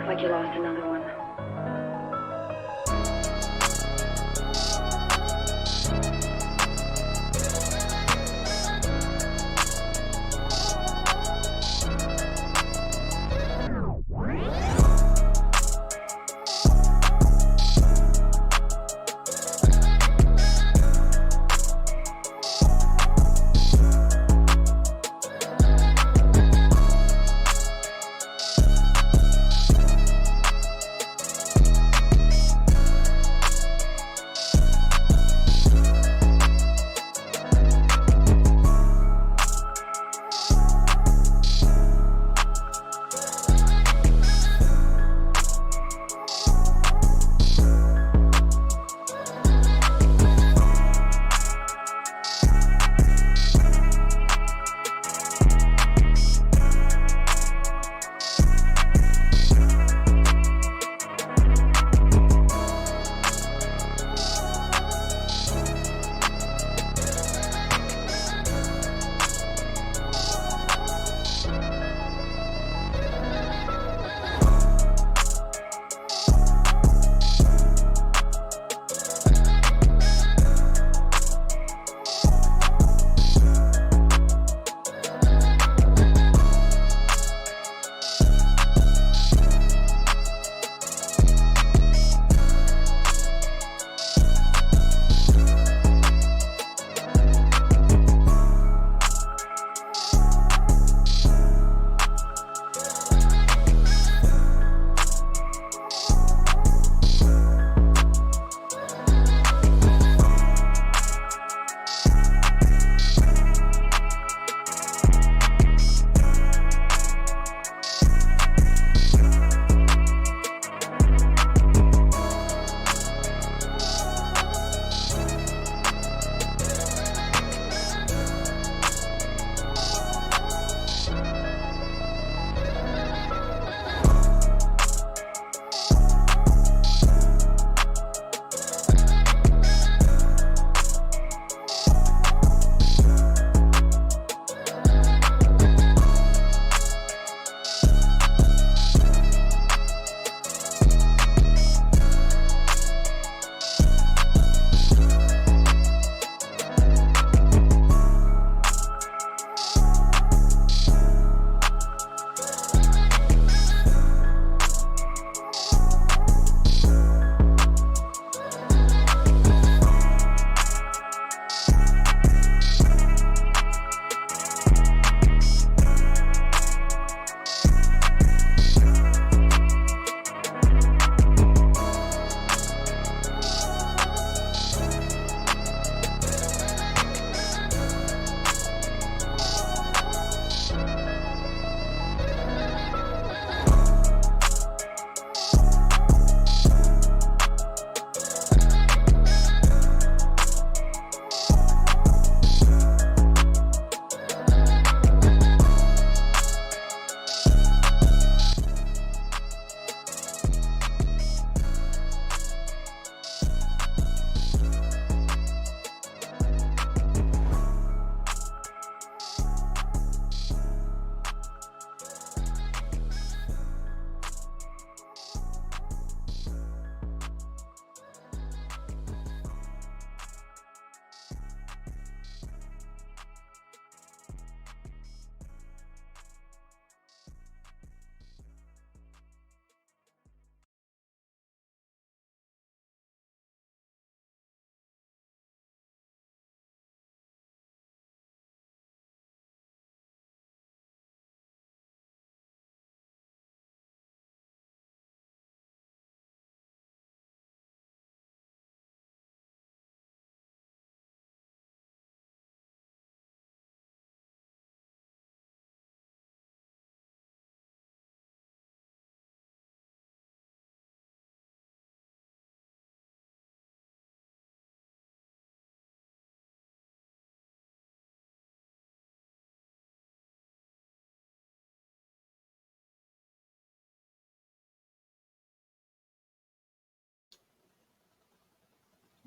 Looks like you lost another one.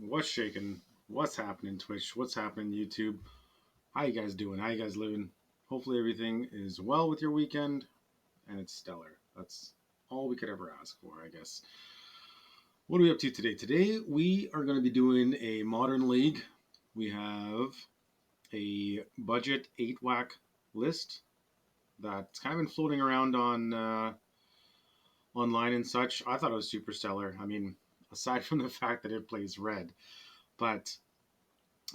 What's shaking? What's happening, Twitch? What's happening, YouTube? How you guys doing? How you guys living? Hopefully everything is well with your weekend and it's stellar. all we could ever ask for, I guess. What are we up to today? Today we are going to be doing a modern league. We have a budget 8-whack list that's kind of been floating around on online and such. I thought it was super stellar. I mean, aside from the fact that it plays red, but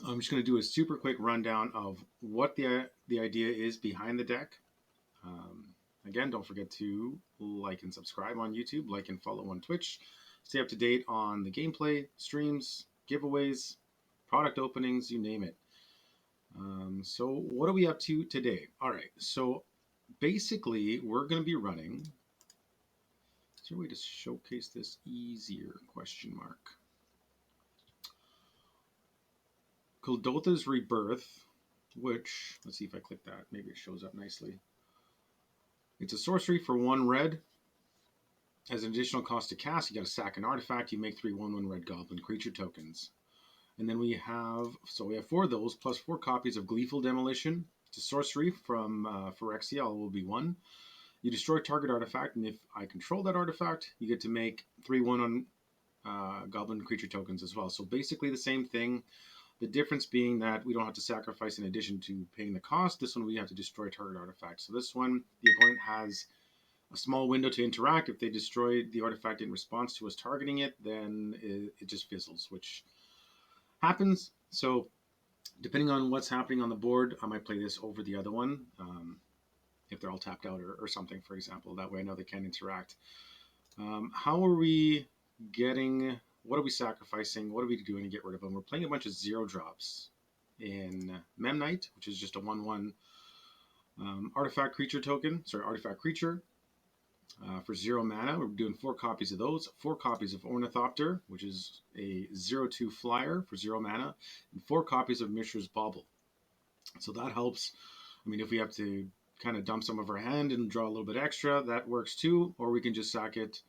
I'm just going to do a super quick rundown of what the idea is behind the deck. Again, don't forget to like and subscribe on YouTube, like and follow on Twitch. Stay up to date on the gameplay, streams, giveaways, product openings, you name it. So what are we up to today? All right, so basically we're going to be running. Is there a way to showcase this easier? Question mark. Kuldotha's Rebirth, which, let's see if I click that. Maybe it shows up nicely. It's a sorcery for 1 red. As an additional cost to cast, you got to sack an artifact. You make 3 1/1 red goblin creature tokens. And then we have 4 of those, plus 4 copies of Gleeful Demolition. It's a sorcery from Phyrexia, all will be 1. You destroy target artifact, and if I control that artifact, you get to make 3 1 on goblin creature tokens as well. So basically the same thing. The difference being that we don't have to sacrifice in addition to paying the cost. This one we have to destroy target artifact. So this one, the opponent has a small window to interact. If they destroy the artifact in response to us targeting it, then it just fizzles, which happens. So depending on what's happening on the board, I might play this over the other one. If they're all tapped out or something, for example. That way I know they can't interact. How are we getting... What are we sacrificing? What are we doing to get rid of them? We're playing a bunch of 0 drops in Memnite, which is just a 1/1 artifact creature token. Sorry, artifact creature for 0 mana. We're doing 4 copies of those. 4 copies of Ornithopter, which is a 0/2 flyer for 0 mana, and 4 copies of Mishra's Bauble. So that helps. I mean, if we have to kind of dump some of our hand and draw a little bit extra, that works too. Or we can just sack it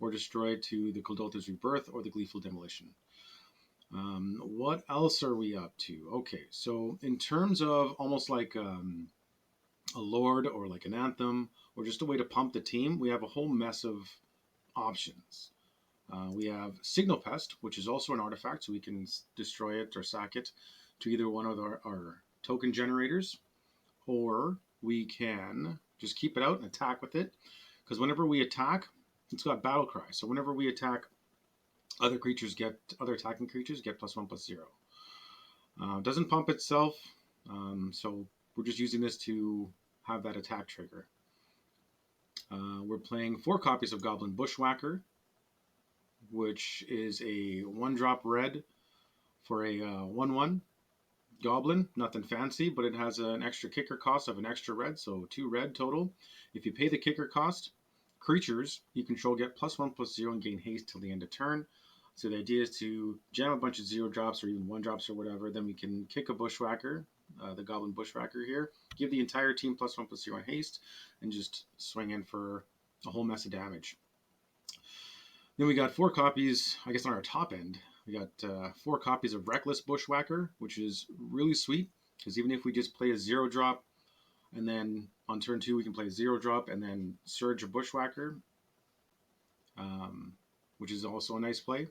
or destroy it to the Kuldotha's Rebirth or the Gleeful Demolition. What else are we up to? Okay, so in terms of almost like a Lord or like an Anthem or just a way to pump the team, we have a whole mess of options. We have Signal Pest, which is also an artifact, so we can destroy it or sack it to either one of our token generators, or we can just keep it out and attack with it, because whenever we attack, it's got Battle Cry. So whenever we attack, other attacking creatures get +1/+0. Doesn't pump itself, so we're just using this to have that attack trigger. We're playing 4 copies of Goblin Bushwhacker, which is a 1-drop red for a 1/1 goblin. Nothing fancy, but it has an extra kicker cost of an extra red, so 2 red total. If you pay the kicker cost, creatures you control get +1/+0 and gain haste till the end of turn. So the idea is to jam a bunch of 0 drops or even 1 drops or whatever. Then we can kick a Bushwhacker, the Goblin Bushwhacker here, give the entire team +1/+0 and haste, and just swing in for a whole mess of damage. Then we got 4 copies, I guess on our top end, we got 4 copies of Reckless Bushwhacker, which is really sweet, because even if we just play a 0 drop, and then on turn 2 we can play a 0 drop and then Surge a Bushwhacker, which is also a nice play.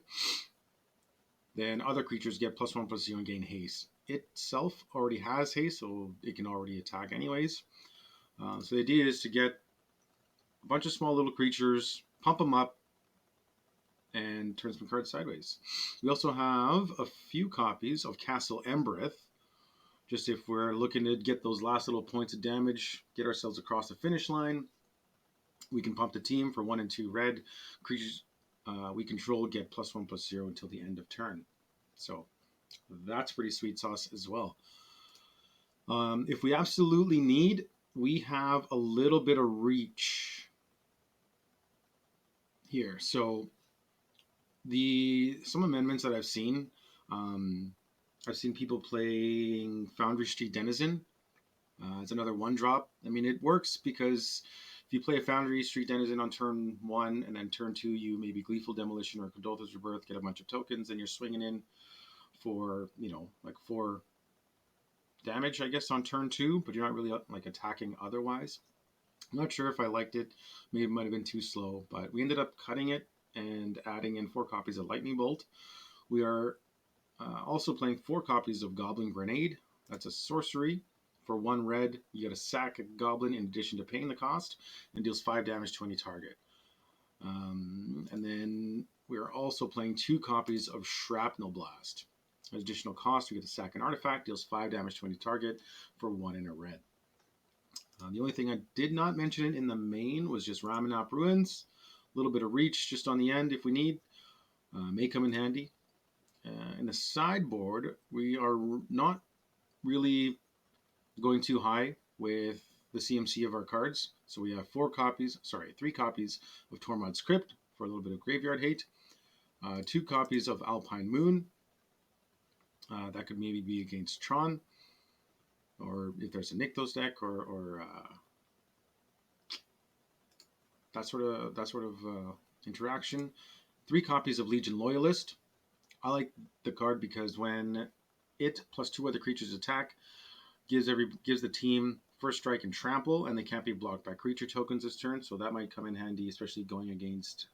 Then other creatures get +1/+0 and gain haste. It itself already has haste, so it can already attack anyways. So the idea is to get a bunch of small little creatures, pump them up, and turn some cards sideways. We also have a few copies of Castle Embereth, just if we're looking to get those last little points of damage, get ourselves across the finish line. We can pump the team for 1 and 2 red. Creatures we control get +1/+0 until the end of turn. So that's pretty sweet sauce as well. If we absolutely need, we have a little bit of reach here. So some amendments that I've seen people playing Foundry Street Denizen. It's another 1-drop. I mean, it works because if you play a Foundry Street Denizen on turn 1 and then turn 2 you maybe Gleeful Demolition or Kuldotha's Rebirth, get a bunch of tokens, and you're swinging in for, like 4 damage, I guess, on turn 2, but you're not really like attacking otherwise. I'm not sure if I liked it. Maybe it might have been too slow, but we ended up cutting it and adding in 4 copies of Lightning Bolt. We are also playing 4 copies of Goblin Grenade. That's a sorcery. For 1 red, you get a sack a goblin in addition to paying the cost, and deals 5 damage to any target. And then we are also playing 2 copies of Shrapnel Blast. Additional cost, we get to sack an artifact, deals 5 damage to any target for 1 in a red. The only thing I did not mention in the main was just Ramunap Ruins. A little bit of reach just on the end if we need. May come in handy. In the sideboard, we are not really going too high with the CMC of our cards. So we have 3 copies of Tormod's Crypt for a little bit of graveyard hate. 2 copies of Alpine Moon. That could maybe be against Tron, or if there's a Nykthos deck, or that sort of interaction. 3 copies of Legion Loyalist. I like the card because when it plus 2 other creatures attack, gives the team first strike and trample, and they can't be blocked by creature tokens this turn. So that might come in handy, especially going against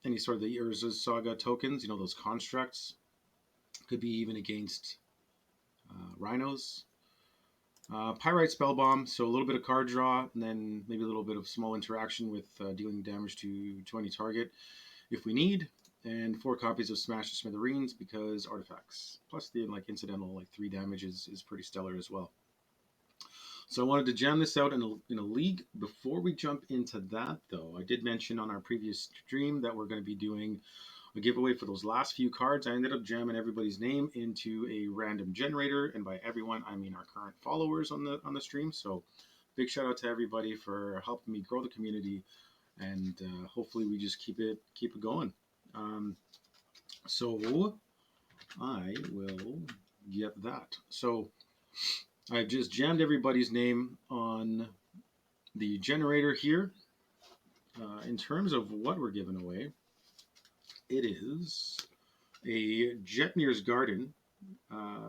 any sort of the Urza's Saga tokens. Those constructs. Could be even against rhinos. Pyrite Spellbomb, so a little bit of card draw, and then maybe a little bit of small interaction with dealing damage to any target if we need. And 4 copies of Smash the Smithereens because artifacts. Plus the incidental 3 damage is pretty stellar as well. So I wanted to jam this out in a league. Before we jump into that, though, I did mention on our previous stream that we're going to be doing a giveaway for those last few cards. I ended up jamming everybody's name into a random generator, and by everyone I mean our current followers on the stream. So big shout out to everybody for helping me grow the community, and hopefully we just keep it going. So I will get that. So I've just jammed everybody's name on the generator here. In terms of what we're giving away, it is a Jetmir's Garden.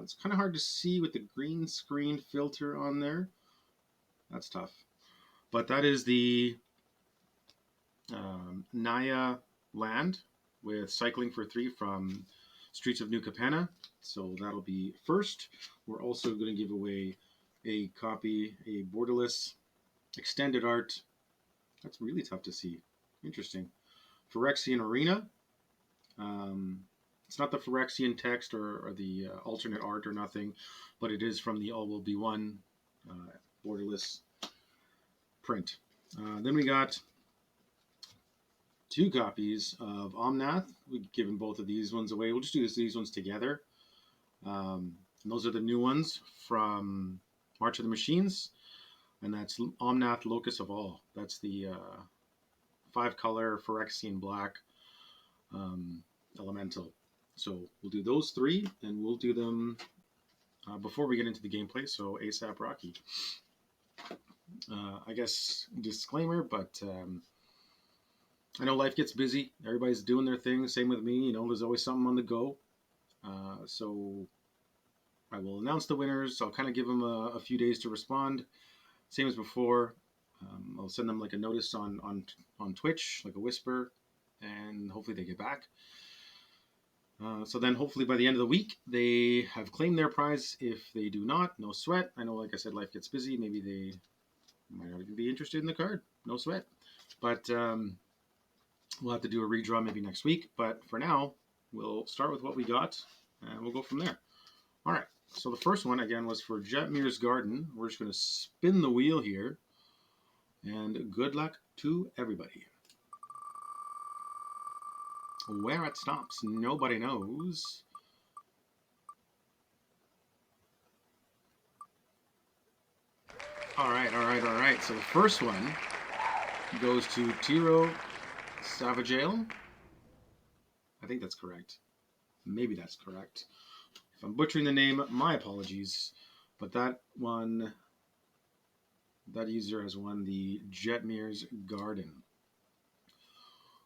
It's kind of hard to see with the green screen filter on there. That's tough. But that is the Naya land with cycling for 3 from Streets of New Capenna. So that'll be first. We're also going to give away a copy, a borderless extended art. That's really tough to see. Interesting. Phyrexian Arena. It's not the Phyrexian text or the alternate art or nothing, but it is from the All Will Be One borderless print. Then we got 2 copies of Omnath. We've given both of these ones away. We'll just do these ones together. And those are the new ones from March of the Machines. And that's Omnath Locus of All. That's the 5-color Phyrexian black elemental. So we'll do those 3, and we'll do them before we get into the gameplay. So ASAP Rocky. I guess disclaimer, but I know life gets busy. Everybody's doing their thing. Same with me. There's always something on the go. So I will announce the winners. I'll kind of give them a few days to respond. Same as before. I'll send them a notice on Twitch, like a whisper, and hopefully they get back. So then hopefully by the end of the week, they have claimed their prize. If they do not, no sweat. I know, like I said, life gets busy. Maybe they might not even be interested in the card. No sweat. But we'll have to do a redraw maybe next week. But for now, we'll start with what we got, and we'll go from there. All right. So the first one, again, was for Jetmir's Garden. We're just going to spin the wheel here. And good luck to everybody. Where it stops, nobody knows. All right. So the first one goes to Tiro Savagale. I think that's correct. Maybe that's correct. If I'm butchering the name, my apologies. But that user has won the Jetmir's Garden.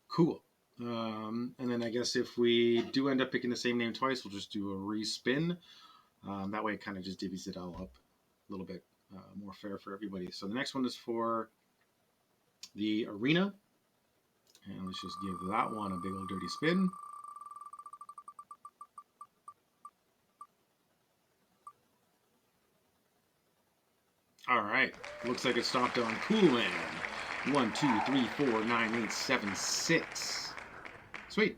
Cool. And then I guess if we do end up picking the same name twice, we'll just do a respin. That way it kind of just divvies it all up a little bit more more fair for everybody. So the next one is for the arena. And let's just give that one a big old dirty spin. All right. Looks like it stopped on Cool Man. 1, 2, 3, 4, 9, 8, 7, 6. Sweet.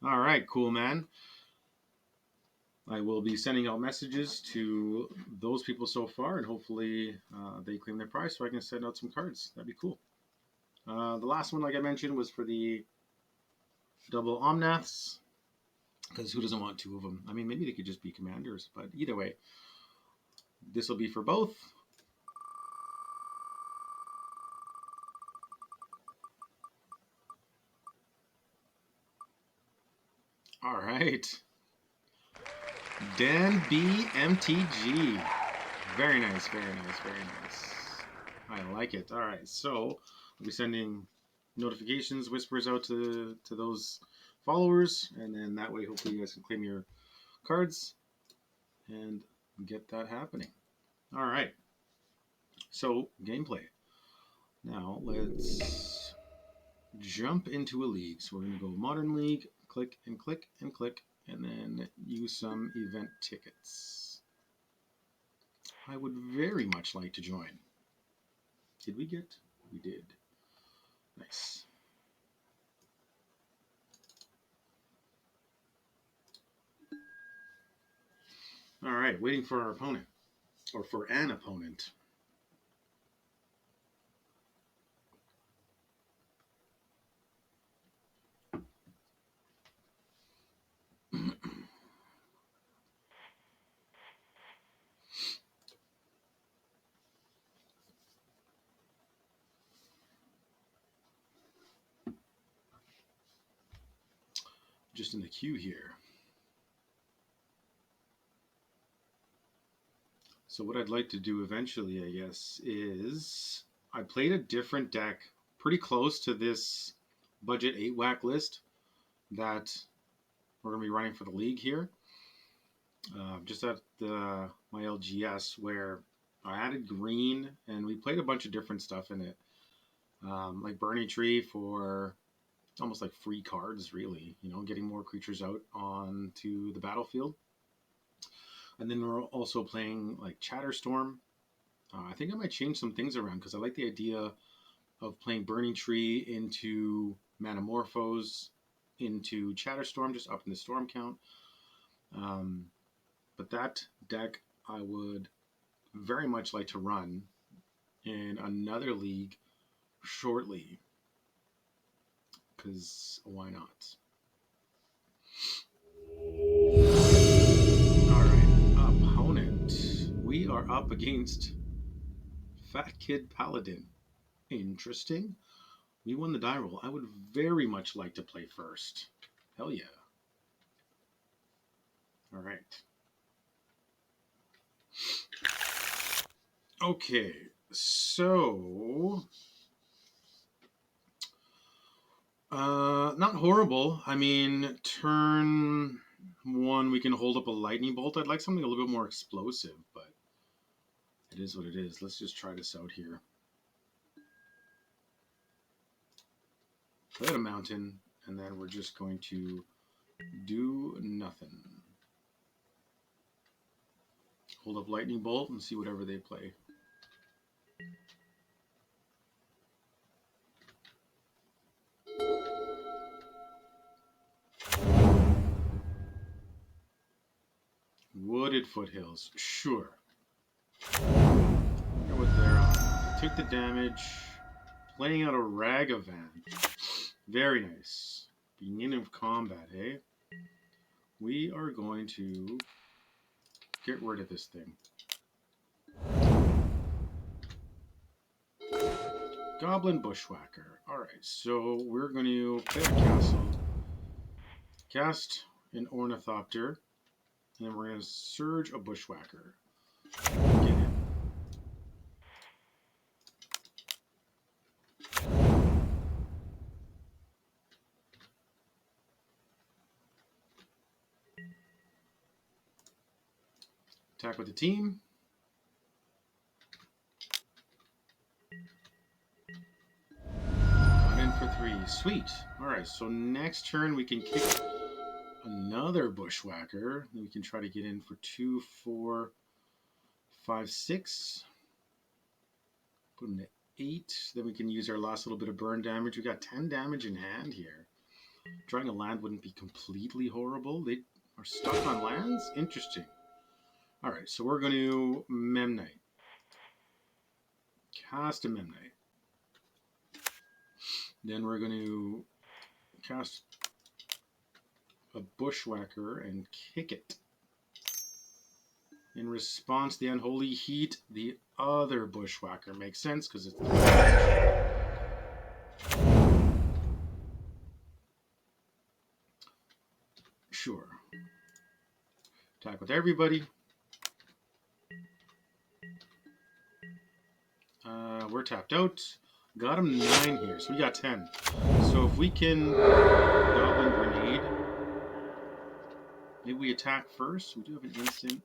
All right, Cool Man. I will be sending out messages to those people so far, and hopefully they claim their prize so I can send out some cards. That'd be cool. The last one, like I mentioned, was for the double Omnaths, because who doesn't want two of them? I mean, maybe they could just be commanders, but either way, this will be for both. All right. Dan B. MTG. Very nice, very nice, very nice. I like it. All right, so I'll be sending notifications, whispers out to those followers, and then that way, hopefully, you guys can claim your cards and get that happening. All right. So gameplay. Now let's jump into a league. So we're going to go Modern League, click and click and click, and then use some event tickets. I would very much like to join. Did we get? We did. Nice. All right, waiting for our opponent, or for an opponent. Just in the queue here. So what I'd like to do eventually, I guess, is I played a different deck pretty close to this budget 8-whack list that we're going to be running for the league here. Just at my LGS, where I added green and we played a bunch of different stuff in it. Like Burning Tree for almost like free cards, really, you know, getting more creatures out onto the battlefield. And then we're also playing like Chatterstorm. I think I might change some things around because I like the idea of playing Burning Tree into Manamorphose, into Chatterstorm, just up in the storm count. But that deck I would very much like to run in another league shortly, because why not? Alright, opponent. We are up against Fat Kid Paladin. Interesting. We won the die roll. I would very much like to play first. Hell yeah. Alright. Okay, so not horrible. I mean, turn 1 we can hold up a lightning bolt. I'd like something a little bit more explosive, but it is what it is. Let's just try this out here. Play out a mountain, and then we're just going to do nothing. Hold up lightning bolt and see whatever they play. Wooded Foothills, sure. Wonder what they're on. They took the damage. Playing out a Ragavan. Very nice. Beginning of combat, eh? We are going to get rid of this thing. Goblin Bushwhacker. Alright, so we're going to play a castle. Cast an Ornithopter. And then we're going to surge a Bushwhacker. Get in. Attack with the team. 3. Sweet. Alright, so next turn we can kick another Bushwhacker. Then we can try to get in for 2, 4, 5, 6. Put him to 8. Then we can use our last little bit of burn damage. We got 10 damage in hand here. Drawing a land wouldn't be completely horrible. They are stuck on lands? Interesting. Alright, so we're going to Memnite. Cast a Memnite. Then we're going to cast a Bushwhacker and kick it. In response to the Unholy Heat, the other Bushwhacker makes sense because it's sure. Attack with everybody. We're tapped out. Got him 9 here, so we got 10. So if we can Goblin Grenade, maybe we attack first. We do have an instant.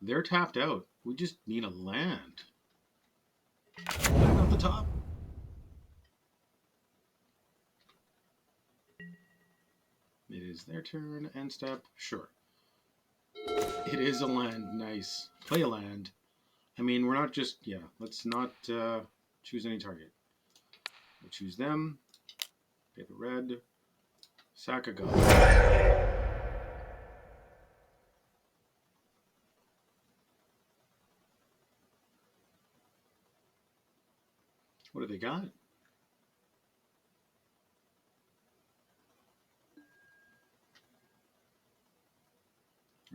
They're tapped out. We just need a land. Land off the top. It is their turn. End step. Sure. It is a land. Nice. Play a land. I mean, we're not just... Yeah, let's not choose any target. We'll choose them. Pay the red. Sack a goblin. What do they got?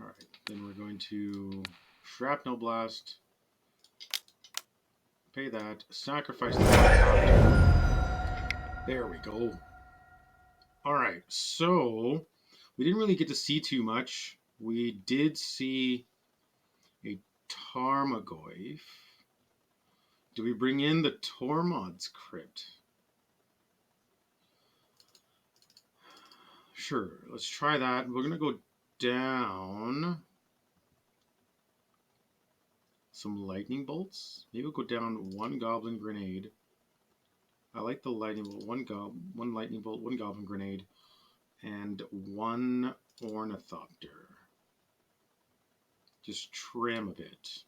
Alright, then we're going to Shrapnel Blast. Pay that. Sacrifice the There we go. Alright, so we didn't really get to see too much. We did see a Tarmogoyf. Do we bring in the Tormod's Crypt? Sure, let's try that. We're going to go down some lightning bolts. Maybe we'll go down 1 goblin grenade. I like the lightning bolt. One lightning bolt, 1 goblin grenade, and 1 ornithopter. Just trim a bit.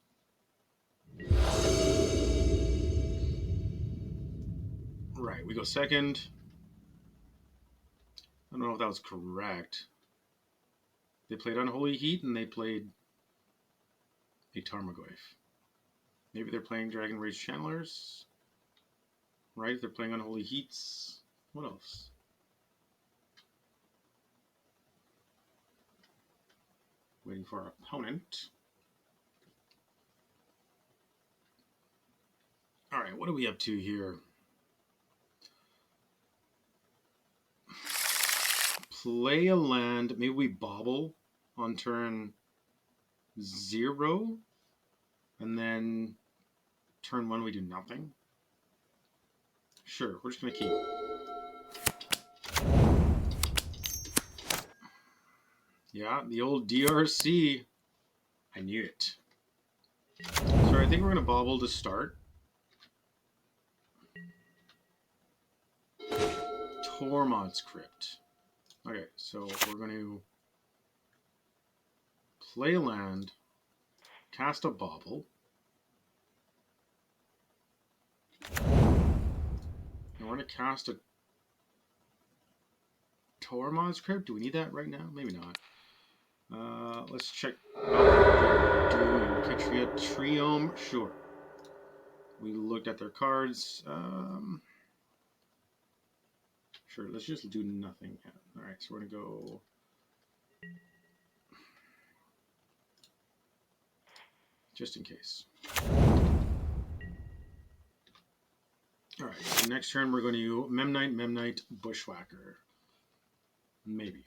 Right, we go second. I don't know if that was correct. They played Unholy Heat and they played a Tarmogoyf. Maybe they're playing Dragon Rage Channelers. Right, they're playing Unholy Heats. What else? Waiting for our opponent. Alright, what are we up to here? Play a land. Maybe we bobble on turn 0. And then turn 1 we do nothing. Sure, we're just going to keep. Yeah, the old DRC. I knew it. So I think we're going to bobble to start. Tormod's Crypt. Okay, so we're going to play a land, cast a bobble, and we're going to cast a Tormod's Crypt. Do we need that right now? Maybe not. Let's check out what they're doing. Ketria Triome, sure. We looked at their cards. Sure, let's just do nothing. All right, so we're going to go... just in case. All right, so next turn we're going to Memnite, Bushwhacker. Maybe.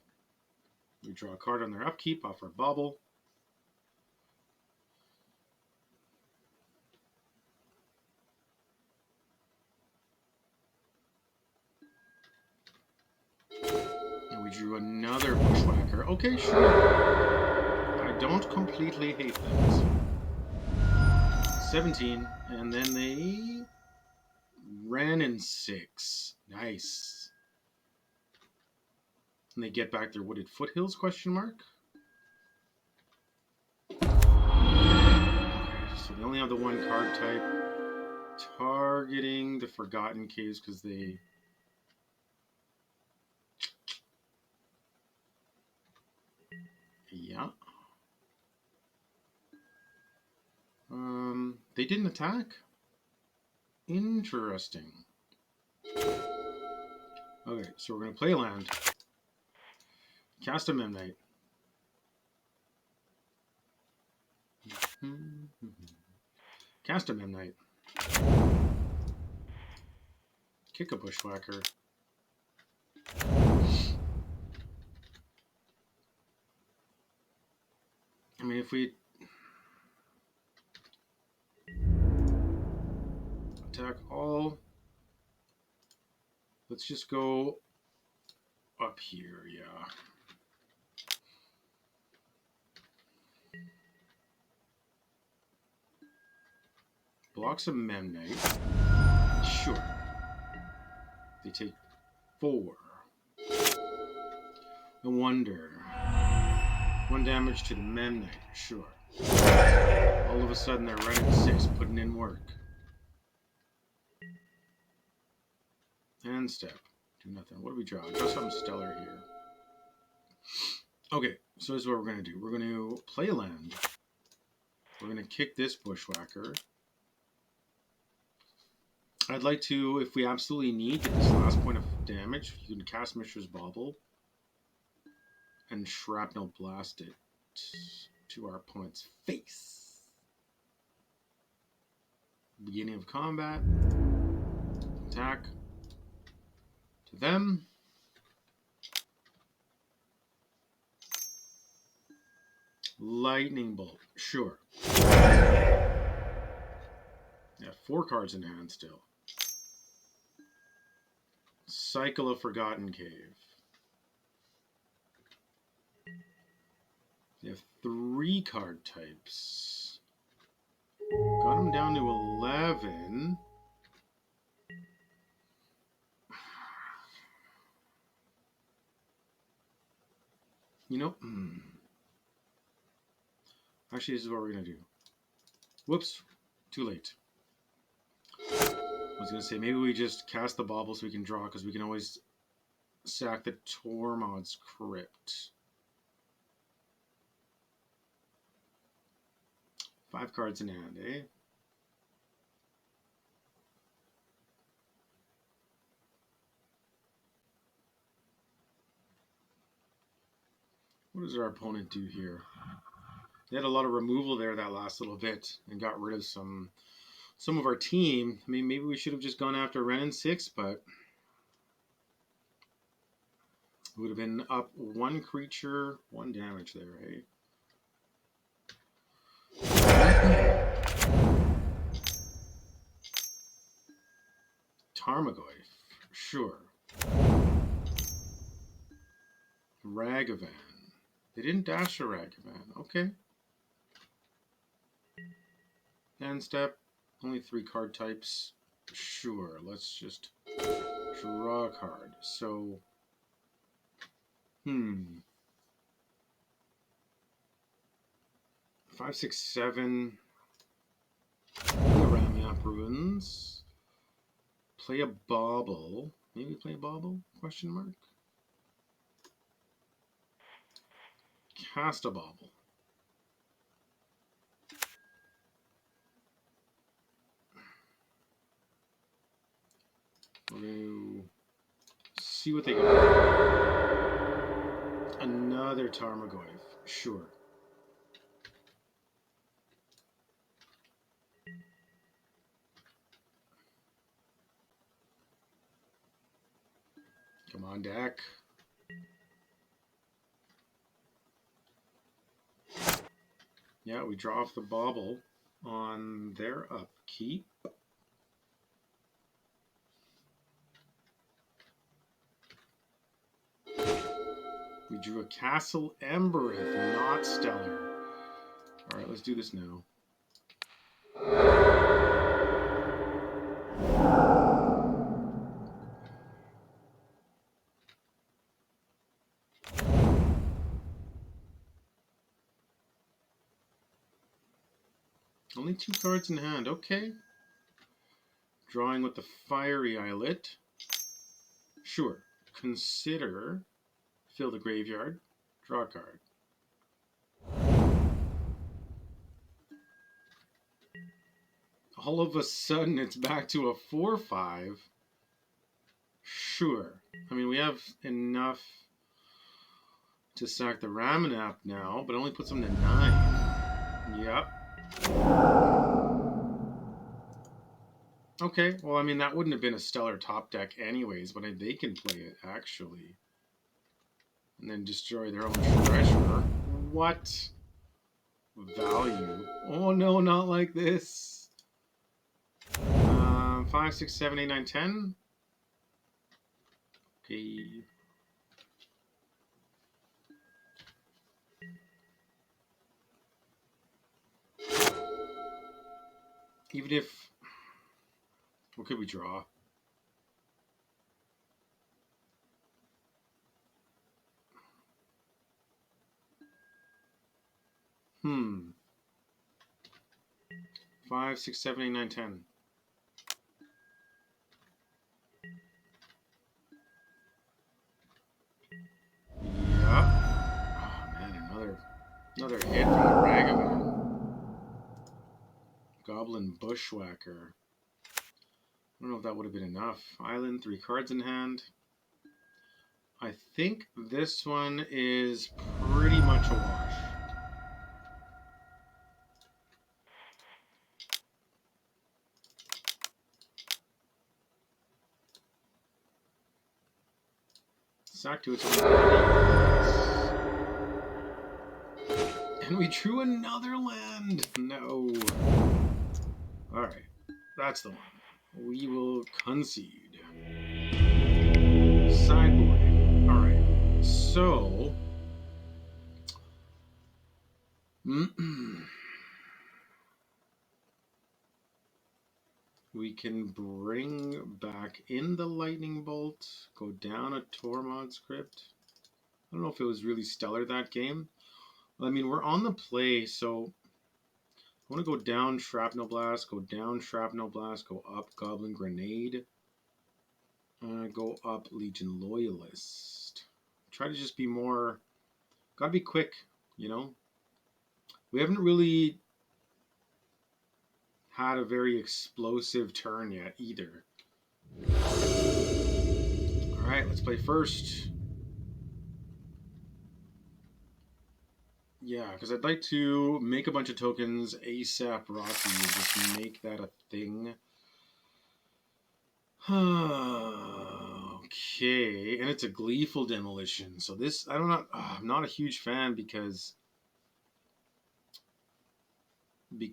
We draw a card on their upkeep off our bobble. And we drew another Bushwhacker. Okay, sure. I don't completely hate that. 17, and then they Wrenn and 6. Nice. And they get back their Wooded Foothills, question mark. Okay, so they only have the one card type. Targeting the Forgotten Caves because they... Yeah. They didn't attack. Interesting. Okay, so we're going to play a land. Cast a Memnite. Cast a Memnite. Kick a Bushwhacker. I mean, if we attack all, let's just go up here, yeah. Blocks a Memnite. Sure. They take 4. No wonder. 1 damage to the Memnite, sure. All of a sudden they're running 6, putting in work. And step. Do nothing. What do we draw? Draw something stellar here. Okay, so this is what we're going to do. We're going to play land. We're going to kick this Bushwhacker. I'd like to, if we absolutely need, get this last point of damage. You can cast Mishra's Bauble and Shrapnel Blast it to our opponent's face. Beginning of combat. Attack. To them. Lightning Bolt. Sure. Yeah, 4 cards in hand still. Cycle of Forgotten Cave. They have 3 card types. Got them down to 11. You know, actually, this is what we're going to do. Whoops, too late. I was going to say, maybe we just cast the Bauble so we can draw, because we can always sack the Tormod's Crypt. 5 cards in hand, eh? What does our opponent do here? They had a lot of removal there that last little bit and got rid of some of our team. I mean, maybe we should have just gone after Wrenn and 6, but it would have been up 1 creature, 1 damage there, eh? Tarmogoyf, sure. Ragavan. They didn't dash a Ragavan. Okay. End step. Only 3 card types. Sure. Let's just draw a card. So, 5, 6, 7. Play a Ramiap Ruins. Play a Bauble. Maybe play a Bauble? Question mark. Cast a Bauble. We're going to see what they got. Another Tarmogoyf. Sure. Come on, deck. Yeah, we draw off the Bauble on their upkeep. We drew a Castle Embereth, not Stellar. All right, let's do this now. Only 2 cards in hand. Okay. Drawing with the Fiery Islet. Sure. Consider. Fill the graveyard. Draw a card. All of a sudden, it's back to a 4/5. Sure. I mean, we have enough to sack the Ramanap now, but it only puts them to 9. Yep. Okay, well, I mean, that wouldn't have been a stellar top deck anyways, but they can play it, actually. And then destroy their own treasure. What? Value. Oh, no, not like this. 5, 6, 7, 8, 9, 10. Okay. Even if... What could we draw? Hmm. 5, 6, 7, 8, 9, 10. Yep. Oh man, another hit from the Ragavan. Goblin Bushwhacker. I don't know if that would have been enough. Island, 3 cards in hand. I think this one is pretty much a wash. Sack to its own body. And we drew another land. No. Alright. That's the one. We will concede. Sideboarding. Alright. So. We can bring back in the Lightning Bolt. Go down a Tormod's Crypt. I don't know if it was really stellar that game. I mean, we're on the play, so I want to go down Shrapnel Blast, go down Shrapnel Blast, go up Goblin Grenade, go up Legion Loyalist. Try to just be more, gotta be quick, you know? We haven't really had a very explosive turn yet either. Alright, let's play first. Yeah, because I'd like to make a bunch of tokens ASAP Rocky and just make that a thing. Okay, and it's a Gleeful Demolition. So this, I'm not a huge fan because they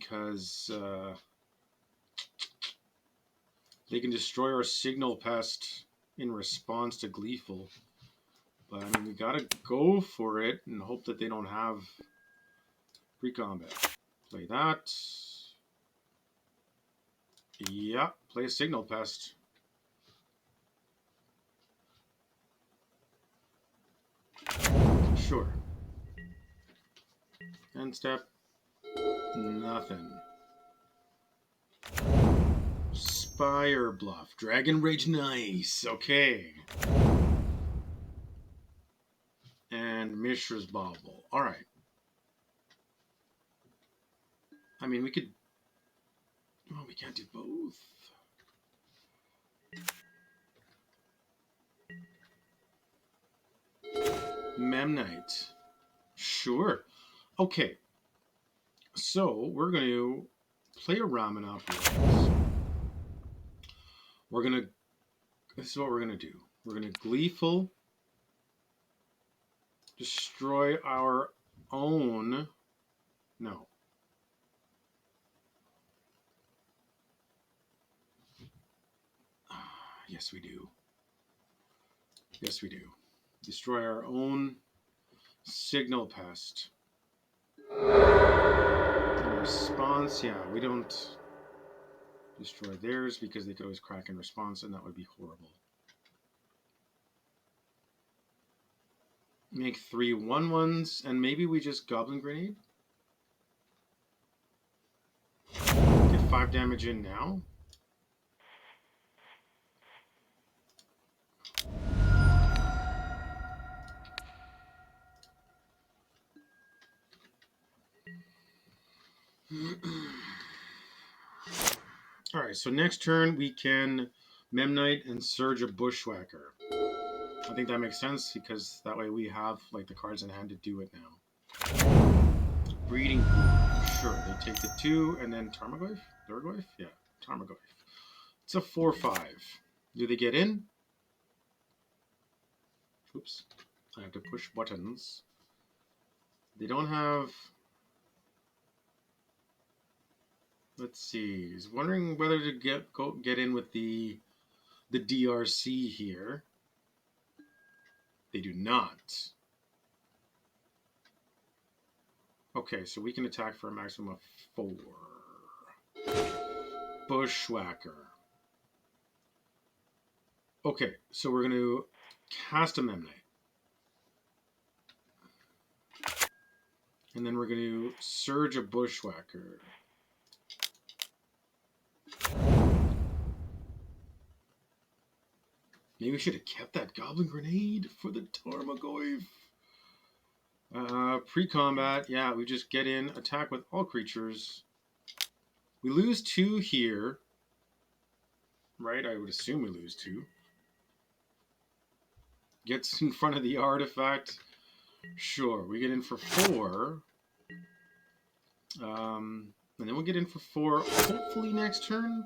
can destroy our Signal Pest in response to Gleeful. But I mean, we gotta go for it and hope that they don't have pre-combat. Play that. Yeah, play a Signal Pest. Sure. End step. Nothing. Spire Bluff. Dragon Rage, nice. Okay. And Mishra's Bauble. Alright. I mean, we could... Oh, we can't do both. Memnite. Sure. Okay. So, we're going to play a Ramanop. We're going to... This is what we're going to do. We're going to Gleeful. Destroy our own... No. Yes, we do. Yes, we do. Destroy our own Signal Pest. In response, yeah, we don't destroy theirs because they could always crack in response, and that would be horrible. Make 3 1/1s, and maybe we just Goblin Grenade? 5 damage in now. Alright, so next turn we can Memnite and Surge a Bushwhacker. I think that makes sense because that way we have like the cards in hand to do it now. Breeding Pool. Sure, they take the 2 and then Tarmogoyf? Lurgoyf? Yeah, Tarmogoyf. It's a 4-5. Do they get in? Oops. I have to push buttons. They don't have... Let's see. He's wondering whether to get in with the DRC here. They do not. Okay, so we can attack for a maximum of 4. Bushwhacker. Okay, so we're going to cast a Memnite. And then we're going to Surge a Bushwhacker. Maybe we should have kept that Goblin Grenade for the Tarmogoyf. Pre-combat, yeah, we just get in, attack with all creatures. We lose 2 here. Right, I would assume we lose 2. Gets in front of the artifact. Sure, we get in for 4. And then we'll get in for 4, hopefully next turn.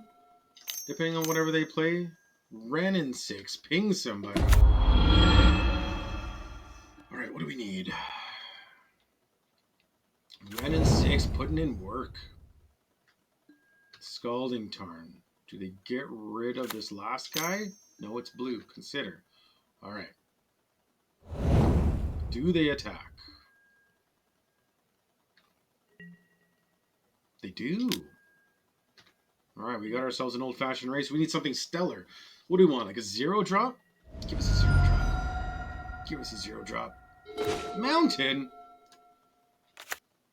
Depending on whatever they play. Renin 6, ping somebody. Alright, what do we need? Renin 6, putting in work. Scalding Tarn. Do they get rid of this last guy? No, it's blue. Consider. Alright. Do they attack? They do. Alright, we got ourselves an old-fashioned race. We need something stellar. What do we want? Like a 0-drop? Give us a 0-drop. Give us a 0-drop. Mountain?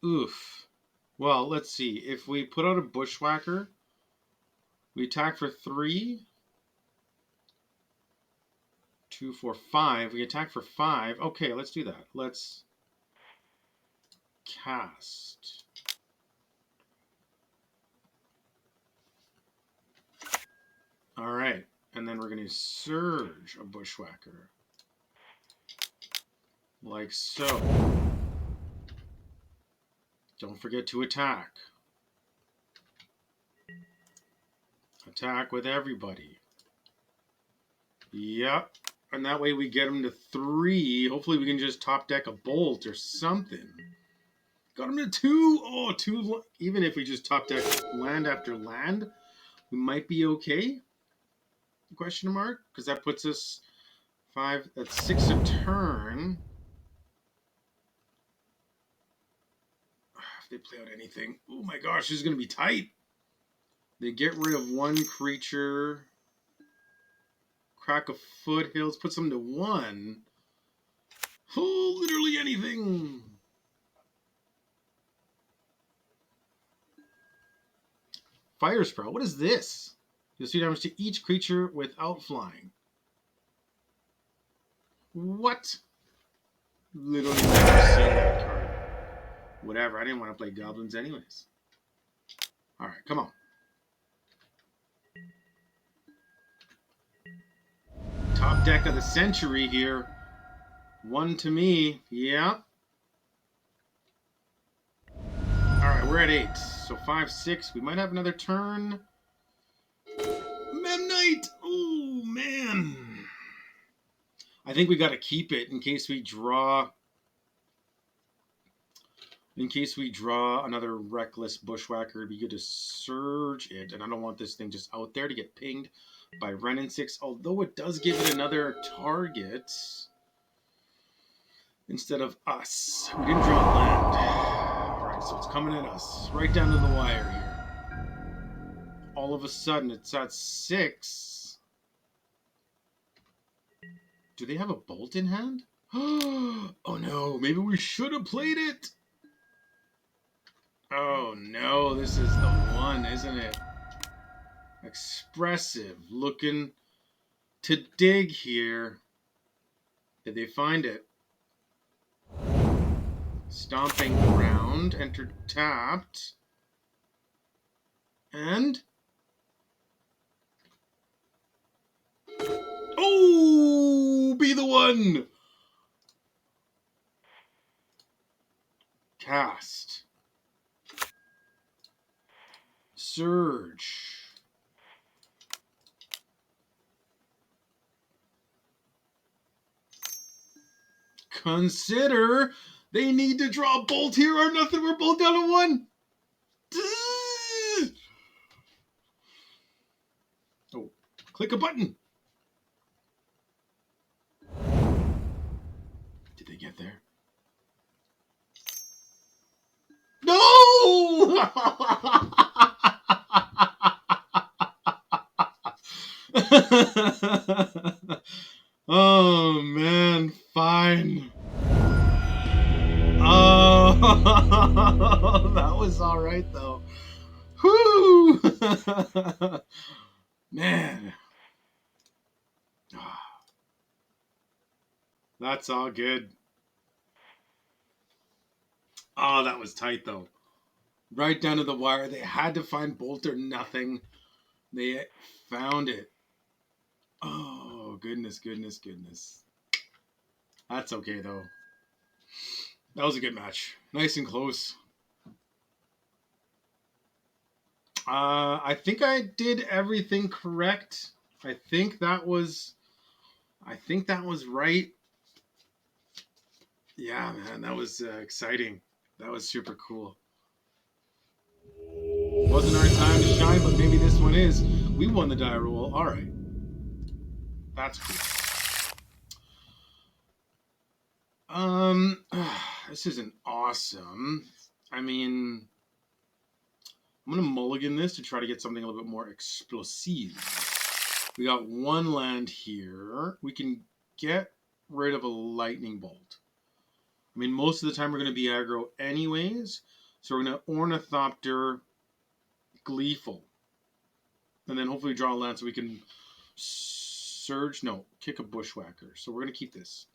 Oof. Well, let's see. If we put out a Bushwhacker, we attack for 3. 2, 4, 5. We attack for 5. Okay, let's do that. Let's cast. All right. And then we're going to Surge a Bushwhacker. Like so. Don't forget to attack. Attack with everybody. Yep. And that way we get them to 3. Hopefully we can just top deck a Bolt or something. Got them to 2. Oh, 2. Even if we just top deck land after land, we might be okay. Question mark? Because that puts us 5. That's 6 a turn. If they play out anything. Oh my gosh, this is going to be tight. They get rid of 1 creature. Crack of Foothills. Puts them to 1. Oh, literally anything. Fire Sprout. What is this? You'll see damage to each creature without flying. What? Literally never seen that card. Whatever. I didn't want to play goblins anyways. Alright, come on. Top deck of the century here. 1 to me. Yeah. Alright, we're at 8. So 5, 6. We might have another turn. Memnite! Oh, man. I think we got to keep it in case we draw... In case we draw another Reckless Bushwhacker, it'd be good to Surge it. And I don't want this thing just out there to get pinged by Renin 6. Although it does give it another target instead of us. We didn't draw land. Alright, so it's coming at us. Right down to the wire here. All of a sudden, it's at 6. Do they have a Bolt in hand? Oh no, maybe we should have played it. Oh no, this is the one, isn't it? Expressive. Looking to dig here. Did they find it? Stomping around. Enter tapped. And... oh! Be the one! Cast. Surge. Consider. They need to draw a bolt here or nothing. We're both down to one. Oh, click a button. Did they get there? No! Oh, man. Fine. Oh, that was all right, though. Whoo! Man. That's all good. Oh, that was tight, though. Right down to the wire. They had to find bolt or nothing. They found it. Oh, goodness, goodness, goodness. That's okay, though. That was a good match. Nice and close. I think I did everything correct. I think that was right. Yeah, man, that was exciting. That was super cool. Wasn't our time to shine, but maybe this one is. We won the die roll. All right. That's cool. This isn't awesome. I mean, I'm going to mulligan this to try to get something a little bit more explosive. We got one land here. We can get rid of a lightning bolt. I mean, most of the time we're going to be aggro anyways. So we're going to Ornithopter Gleeful. And then hopefully draw a land so we can surge. No, kick a Bushwhacker. So we're going to keep this.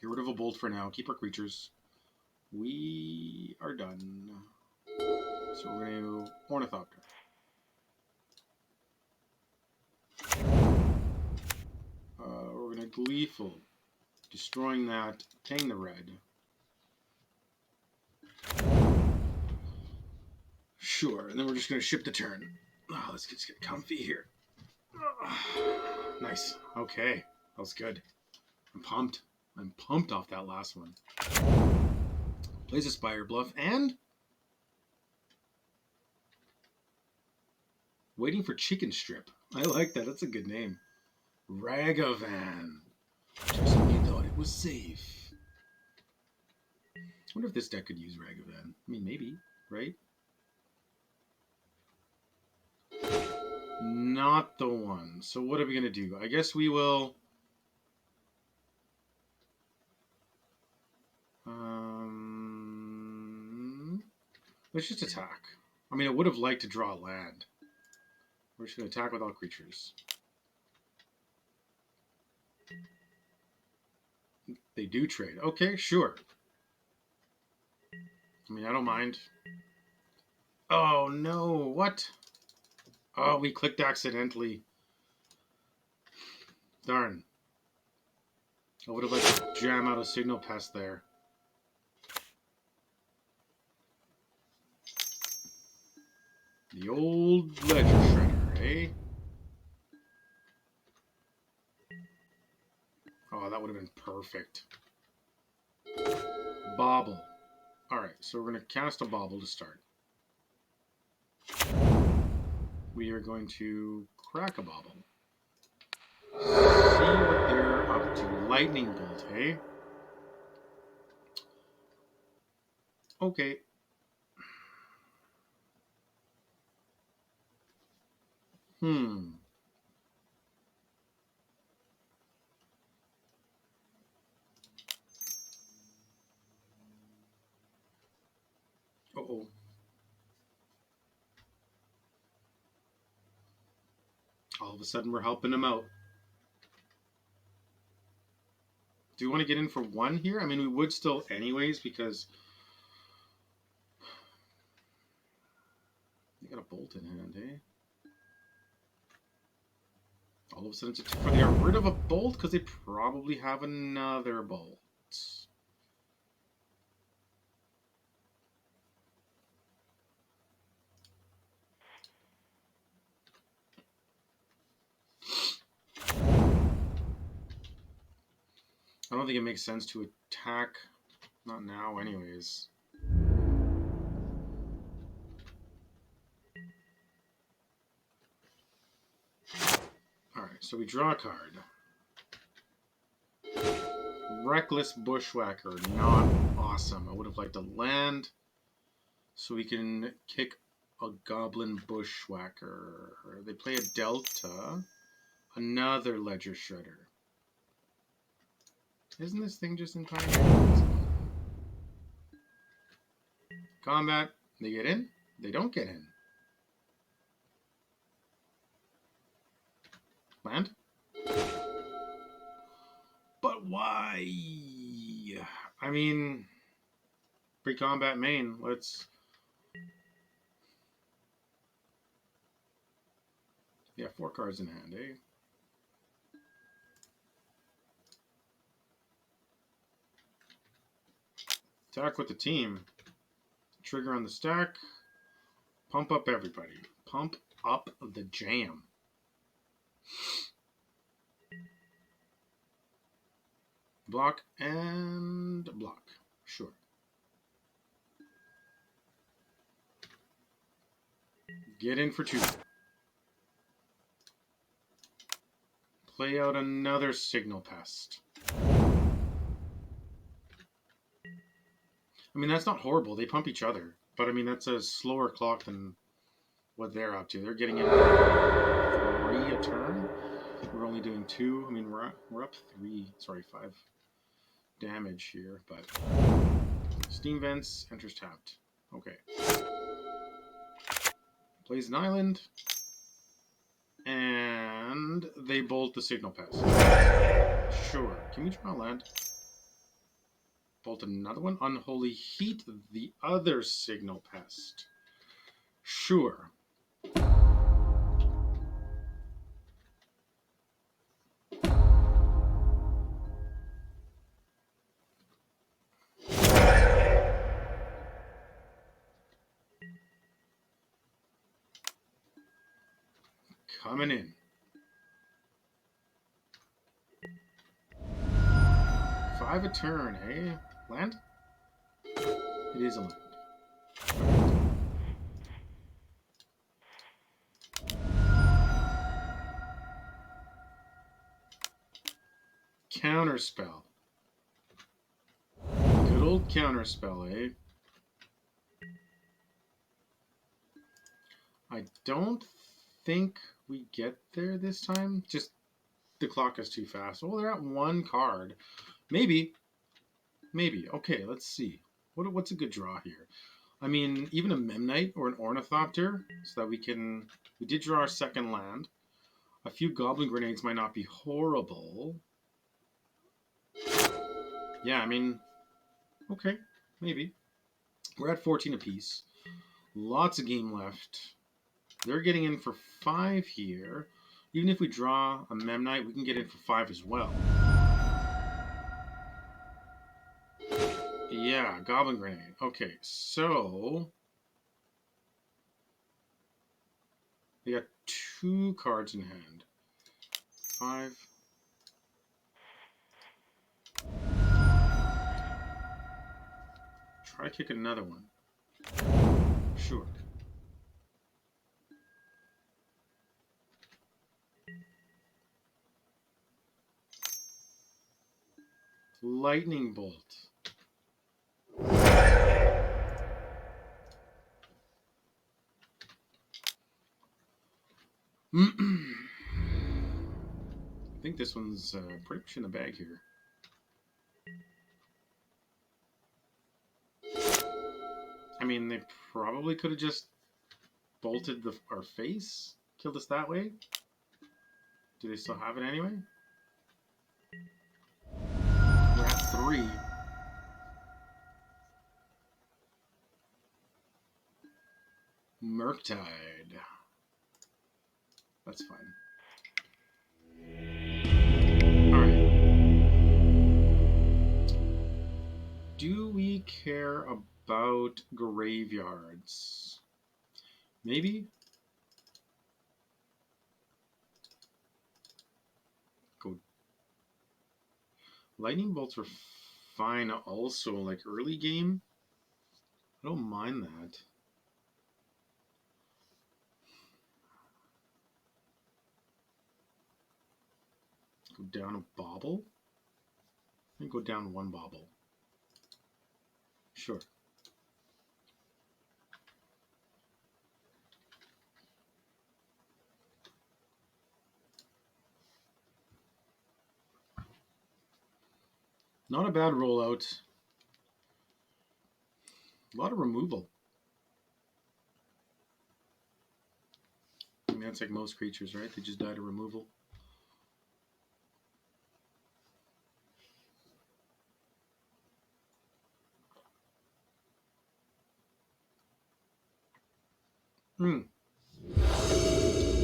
Get rid of a bolt for now. Keep our creatures. We are done. So we're going to Ornithopter. We're going to Gleeful. Destroying that. Paying the red. Sure. And then we're just going to ship the turn. Oh, let's just get comfy here. Oh, nice. Okay. That was good. I'm pumped. I'm pumped off that last one. Plays a Spire Bluff and... waiting for Chicken Strip. I like that. That's a good name. Ragavan. Just when you thought it was safe. I wonder if this deck could use Ragavan. I mean, maybe, right? Not the one. So what are we going to do? I guess we will... let's just attack. I mean, I would have liked to draw a land. We're just going to attack with all creatures. They do trade. Okay, sure. I mean, I don't mind. Oh, no. What? Oh, we clicked accidentally. Darn. I would have liked to jam out a Signal Pest there. The old Ledger Shredder, eh? Oh, that would have been perfect. Bobble. Alright, so we're going to cast a Bobble to start. We are going to crack a Bobble. See what they're up to. Lightning Bolt, eh? Okay. Uh-oh. All of a sudden, we're helping him out. Do you want to get in for one here? I mean, we would still anyways, because they got a bolt in hand, eh? All of a sudden, it's a two. They got rid of a bolt because they probably have another bolt. I don't think it makes sense to attack. Not now, anyways. Alright, so we draw a card. Reckless Bushwhacker. Not awesome. I would have liked to land so we can kick a Goblin Bushwhacker. They play a Delta. Another Ledger Shredder. Isn't this thing just in time? Combat. They get in. They don't get in. Land. But why? I mean, pre-combat main. Let's... Yeah, 4 cards in hand, eh? Attack with the team. Trigger on the stack. Pump up everybody. Pump up the jam. Block and block. Sure. Get in for 2. Play out another Signal Pest. I mean, that's not horrible. They pump each other. But, I mean, that's a slower clock than what they're up to. They're getting in 3 a turn. We're only doing 2. I mean, we're up 5 damage here. But Steam Vents, enters tapped. Okay. Plays an island. And they bolt the Signal Pest. Sure. Can we draw land? Bolt another one. Unholy Heat, the other Signal Pest. Sure. Coming in. 5 a turn, eh? Land? It is a land. Counterspell. Good old counterspell, eh? I don't think we get there this time. Just the clock is too fast. Oh, they're at 1 card. Maybe. Maybe. Okay, let's see. What's a good draw here? I mean, even a Memnite or an Ornithopter, so that we can... We did draw our second land. A few Goblin Grenades might not be horrible. Yeah, I mean... Okay, maybe. We're at 14 apiece. Lots of game left. They're getting in for 5 here. Even if we draw a Memnite, we can get in for 5 as well. Yeah, Goblin Grenade. Okay, so... They got 2 cards in hand. 5. Try to kick another one. Sure. Lightning Bolt. I think this one's pretty much in the bag here. I mean, they probably could have just bolted our face, killed us that way. Do they still have it anyway? We're at 3. Murktide. That's fine. Alright. Do we care about graveyards? Maybe? Go. Lightning bolts are fine also, like early game. I don't mind that. Go down a bauble? And go down 1 bauble. Sure. Not a bad rollout. A lot of removal. I mean, that's like most creatures, right? They just die to removal.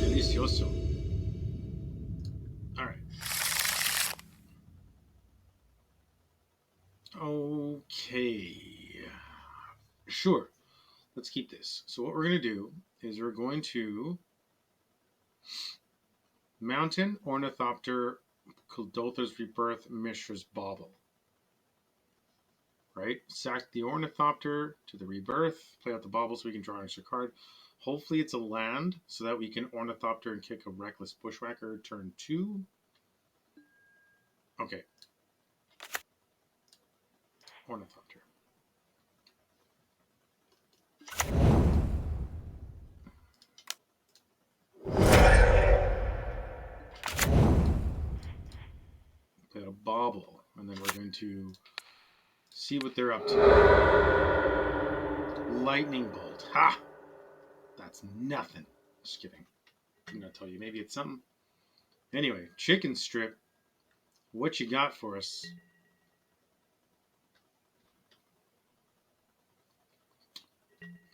Delicioso. Alright. Okay. Sure. Let's keep this. So what we're going to do is we're going to Mountain, Ornithopter, Kuldotha's Rebirth, Mishra's Bauble. Right? Sack the Ornithopter to the Rebirth, play out the Bauble so we can draw an extra card. Hopefully it's a land so that we can Ornithopter and kick a Reckless Bushwhacker turn 2. Okay. Ornithopter. Play out a Bauble, and then we're going to see what they're up to. Lightning Bolt. Ha! That's nothing. Just kidding. I'm going to tell you. Maybe it's something. Anyway, Chicken Strip. What you got for us?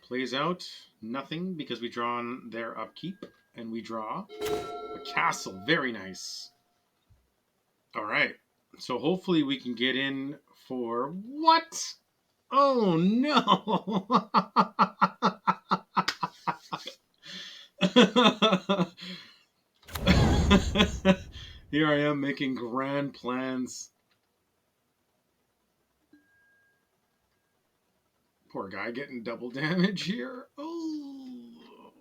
Plays out nothing because we draw on their upkeep. And we draw a castle. Very nice. All right. So hopefully we can get in for what? Oh no. Here I am making grand plans. Poor guy getting double damage here. Oh,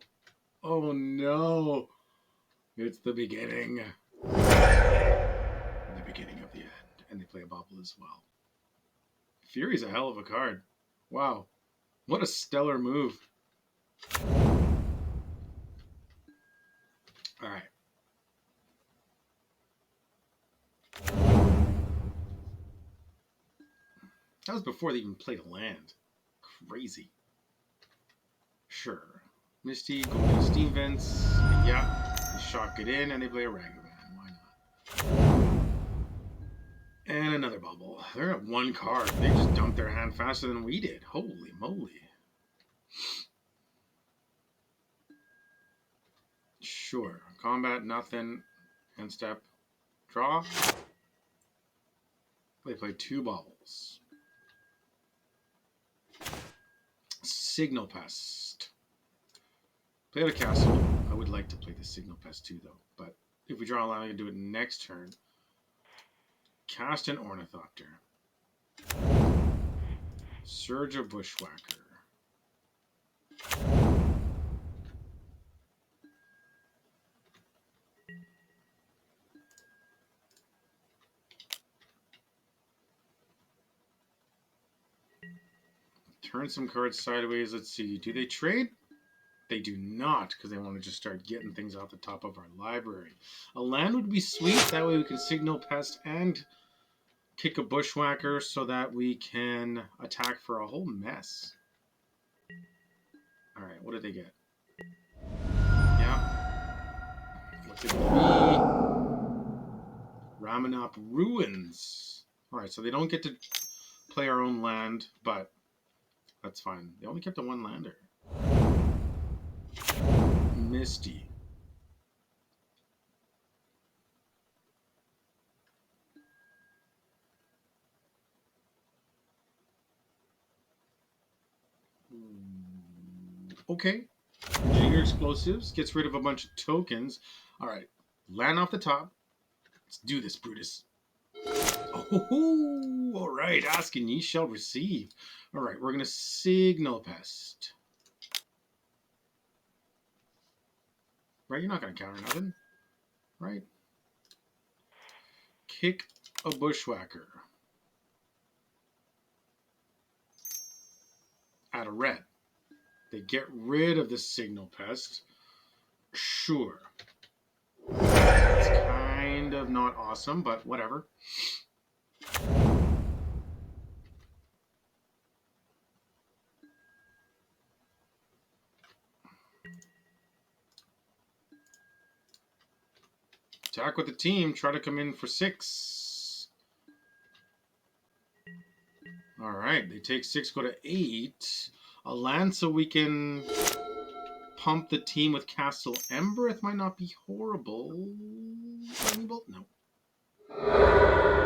oh no. It's the beginning. The beginning of the end. And they play a Bauble as well. Fury's a hell of a card. Wow. What a stellar move. All right. That was before they even played a land. Crazy. Sure. Misty, go to Steam Vents. Yeah. They shock it in and they play a Ragavan. Why not? And another Bauble. They're at 1 card. They just dumped their hand faster than we did. Holy moly. Sure. Combat, nothing. End step. Draw. They play 2 Baubles. Signal Pest. Play out a castle. I would like to play the Signal Pest too, though. But if we draw a line, I can do it next turn. Cast an Ornithopter. Surge a Bushwhacker. Turn some cards sideways. Let's see. Do they trade? They do not, because they want to just start getting things off the top of our library. A land would be sweet. That way we can Signal Pest and kick a Bushwhacker so that we can attack for a whole mess. All right, what did they get? Yeah. What's it gonna Ramanop Ruins. Alright, so they don't get to play our own land, but that's fine. They only kept a one lander. Misty. Okay. Engineer Explosives gets rid of a bunch of tokens. Alright, land off the top. Let's do this, Brutus. Oh, alright, ask and ye shall receive. Alright, we're going to Signal Pest. Right, you're not going to counter nothing. Right? Kick a Bushwhacker. Add a red. They get rid of the Signal Pest. Sure. It's kind of not awesome, but whatever. Attack with the team. Try to come in for 6. Alright, they take 6, go to 8. A land so we can pump the team with Castle Embereth might not be horrible. No.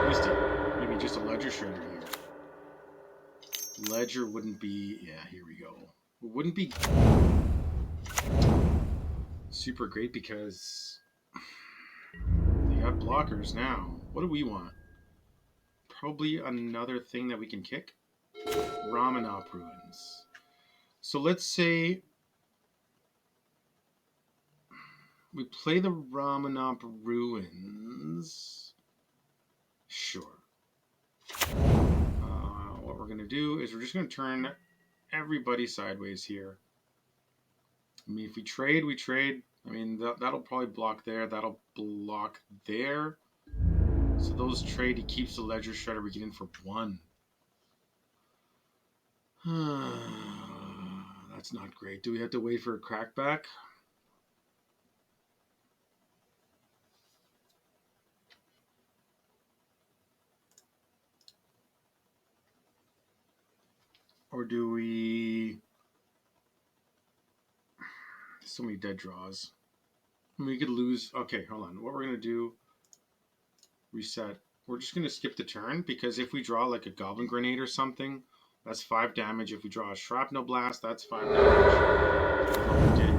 Misty. Maybe just a Ledger Shredder here. Ledger wouldn't be... Yeah, here we go. It wouldn't be super great because they got blockers now. What do we want? Probably another thing that we can kick. Ramanop Ruins. So let's say we play the Ramanop Ruins. Sure. What we're going to do is we're just going to turn everybody sideways here. I mean, if we trade, we trade. I mean, that'll probably block there. That'll block there. So those trade. He keeps the Ledger Shredder. We get in for 1. That's not great. Do we have to wait for a crackback? Or do we... So many dead draws. I mean, we could lose... Okay, hold on. What we're going to do... Reset. We're just going to skip the turn, because if we draw like a Goblin Grenade or something, that's 5 damage. If we draw a Shrapnel Blast, that's 5 damage. But we did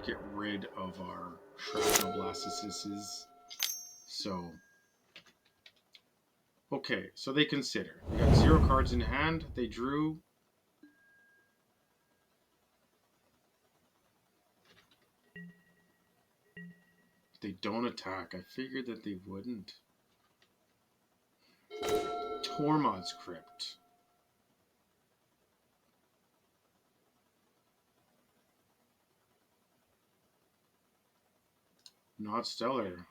get rid of our Shrapnel Blasts. So... Okay, so they consider. They got 0 cards in hand. They drew... They don't attack. I figured that they wouldn't. Tormod's Crypt. Not stellar.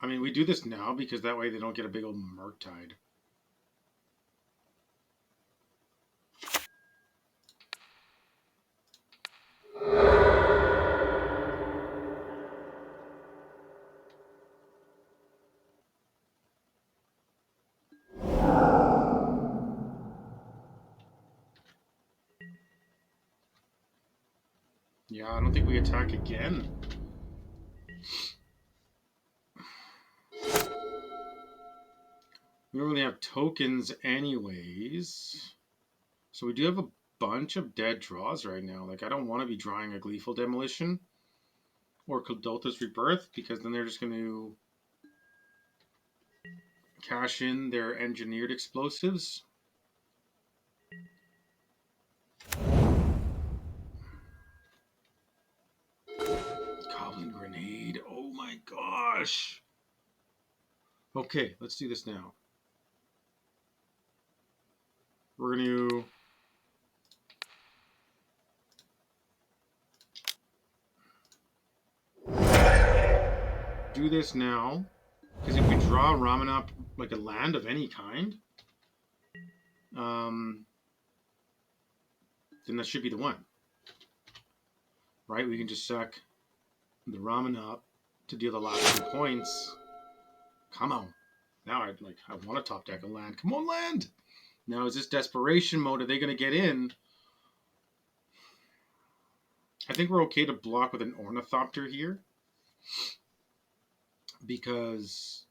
I mean, we do this now because that way they don't get a big old Murktide. Yeah, I don't think we attack again. We don't really have tokens anyways. So we do have a bunch of dead draws right now. Like, I don't want to be drawing a Gleeful Demolition or Kuldotha's Rebirth, because then they're just going to cash in their Engineered Explosives. Goblin Grenade. Oh my gosh. Okay, let's do this now. We're going to do this now, because if we draw Ramanop, like a land of any kind, then that should be the one. Right? We can just sack the Ramanop, to deal the last 2 points. Come on. Now I want to top deck a land. Come on, land! Now is this desperation mode? Are they going to get in? I think we're okay to block with an Ornithopter here. Because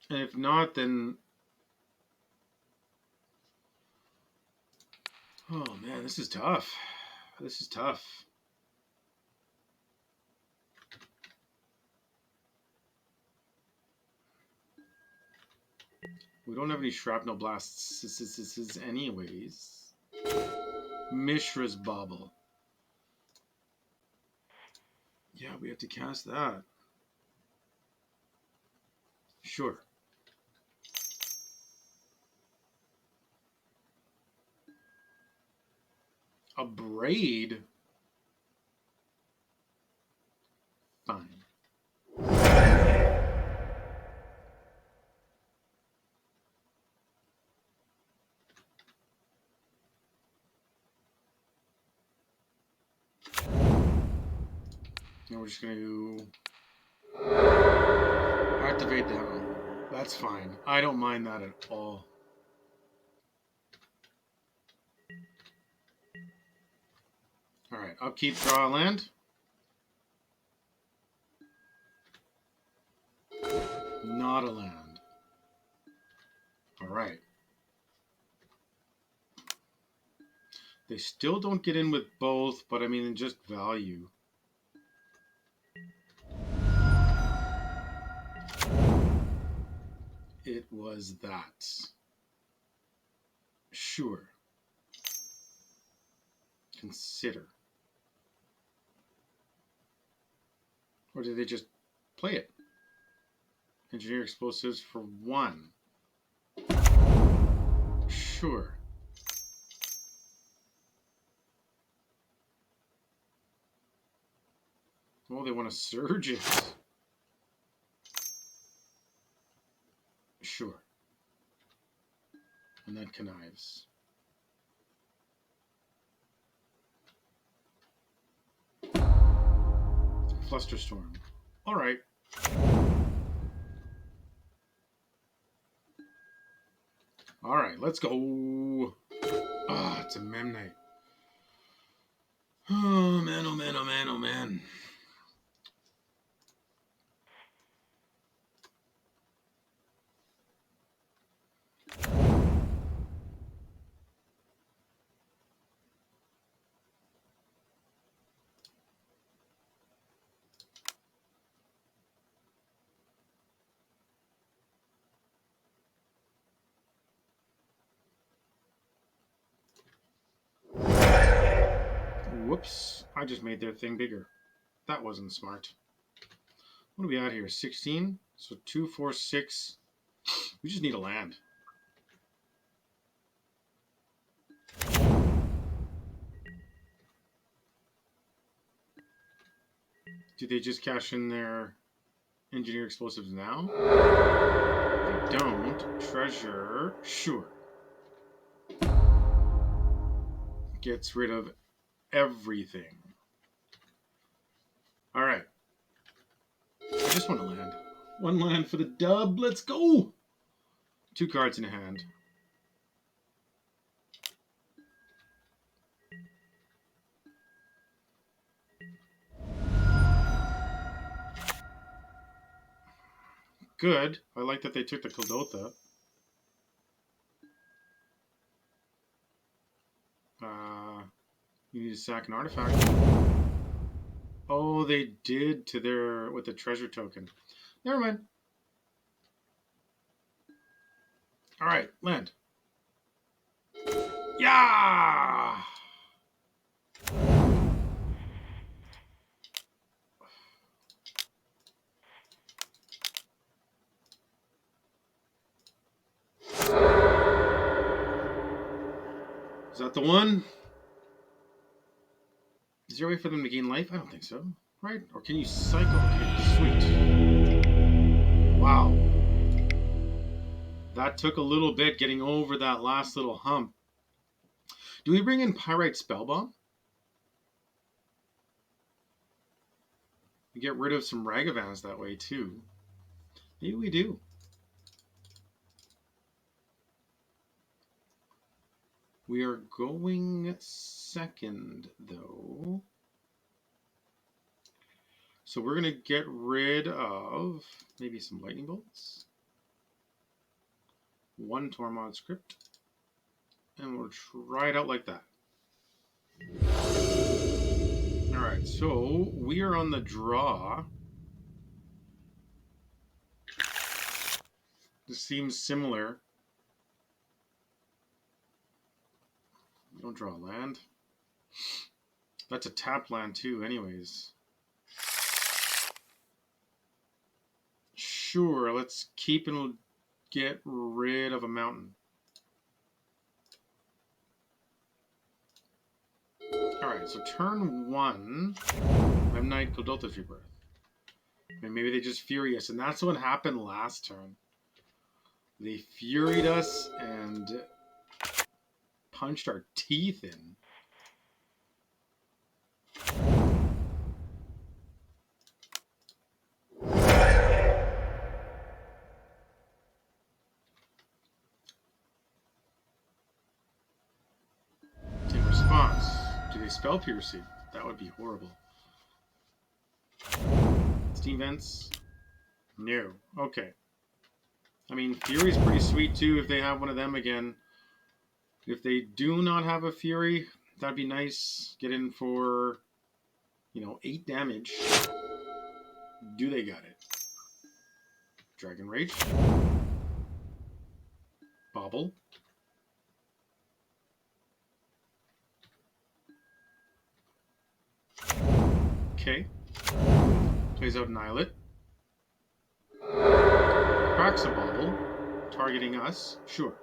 and if not, then oh man, this is tough. This is tough. We don't have any shrapnel blasts anyways. Mishra's Bauble. Yeah, we have to cast that. Sure. A Braid? Fine. Now we're just going to activate that. That's fine. I don't mind that at all. Alright, upkeep, draw a land. Not a land. Alright. They still don't get in with both, but I mean, just value. It was that. Sure. Consider. Or did they just play it? Engineer explosives for 1. Sure. Oh, they want to surge it. Sure. And that connives. Flusterstorm. All right. All right, let's go. Ah, it's a Memnite. Oh, man, oh, man, oh, man, oh, man. Whoops, I just made their thing bigger. That wasn't smart. What are we at here? 16? So 2, 4, 6. We just need a land. Do they just cash in their engineer explosives now? They don't. Treasure. Sure. Gets rid of everything. All right. I just want to land. 1 land for the dub. Let's go. 2 cards in hand. Good. I like that they took the Kuldotha. You need to sack an artifact. Oh, they did to their with the treasure token. Never mind. All right, land. Yeah. Is that the one? Is there a way for them to gain life? I don't think so. Right? Or can you cycle? Okay, sweet. Wow. took a little bit getting over that last little hump. Do we bring in Pyrite Spellbomb? We get rid of some Ragavans that way too. Maybe we do. We are going second though. So we're going to get rid of maybe some Lightning Bolts. 1 Tormod Script. And we'll try it out like that. Alright, so we are on the draw. This seems similar. We don't draw a land. That's a tap land too, anyways. Sure, let's keep and get rid of a mountain. Alright, so turn 1, Memnite Kuldotha's Rebirth. And maybe they just Fury us, and that's what happened last turn. They Furied us and punched our teeth in. In response, do they spell piercing? That would be horrible. Steam Vents? No. Okay. I mean, Fury's pretty sweet too if they have one of them again. If they do not have a Fury, that'd be nice. Get in for, 8 damage. Do they got it? Dragon Rage. Bobble. Okay. Plays out Annihilate. Cracks a Bobble. Targeting us. Sure.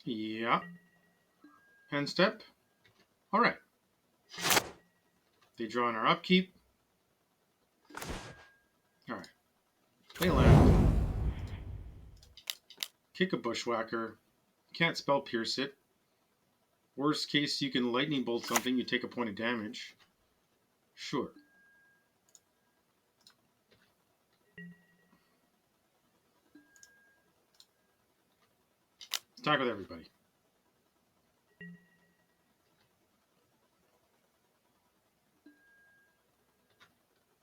Yeah. Hand step. Alright. They draw on our upkeep. Alright. Play land. Kick a Bushwhacker. Can't spell pierce it. Worst case, you can lightning bolt something, you take a point of damage. Sure. Attack with everybody.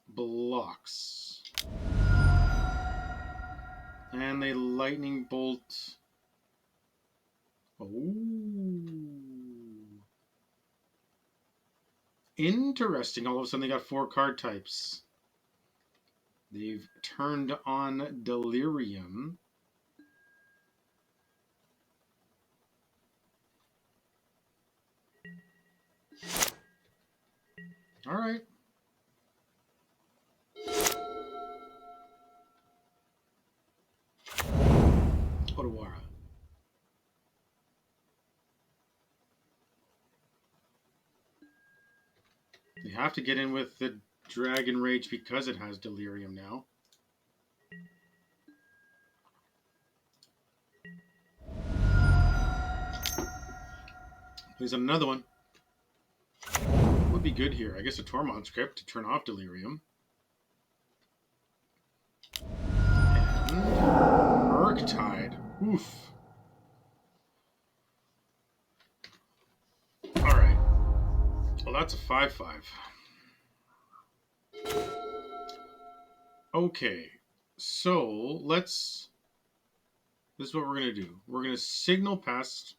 Blocks. And they lightning bolt. Oh. Interesting. All of a sudden they got 4 card types. They've turned on Delirium. All right. Otawara. They have to get in with the Dragon Rage because it has Delirium now. There's another one. Would be good here. I guess a Tormod Script to turn off Delirium. And Murktide. Oof. Alright. Well, that's a 5/5. Okay. So, let's... This is what we're going to do. We're going to Signal Pest.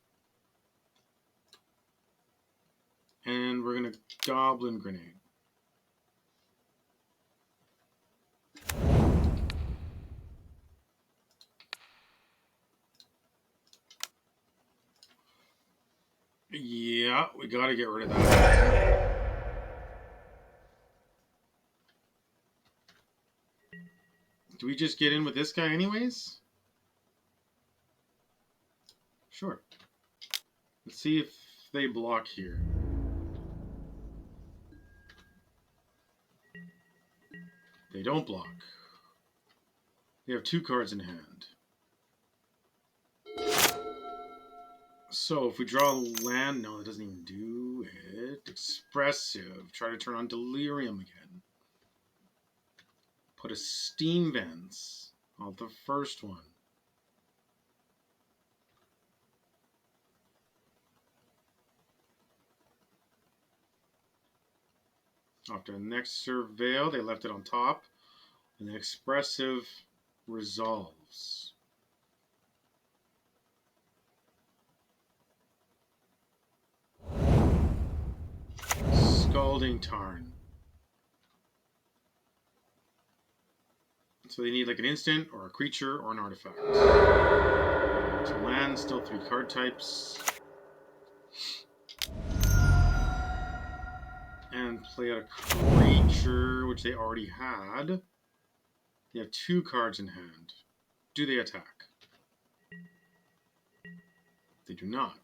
And we're going to Goblin Grenade. Yeah, we got to get rid of that. Do we just get in with this guy anyways? Sure. Let's see if they block here. don't block. They have 2 cards in hand. So if we draw land, no, that doesn't even do it. Expressive. Try to turn on Delirium again. Put a Steam Vents on the first one. After the next Surveil, they left it on top. And then Expressive resolves. Scalding Tarn. So they need like an instant or a creature or an artifact. So land, still 3 card types. And play out a creature, which they already had. They have 2 cards in hand. Do they attack? They do not.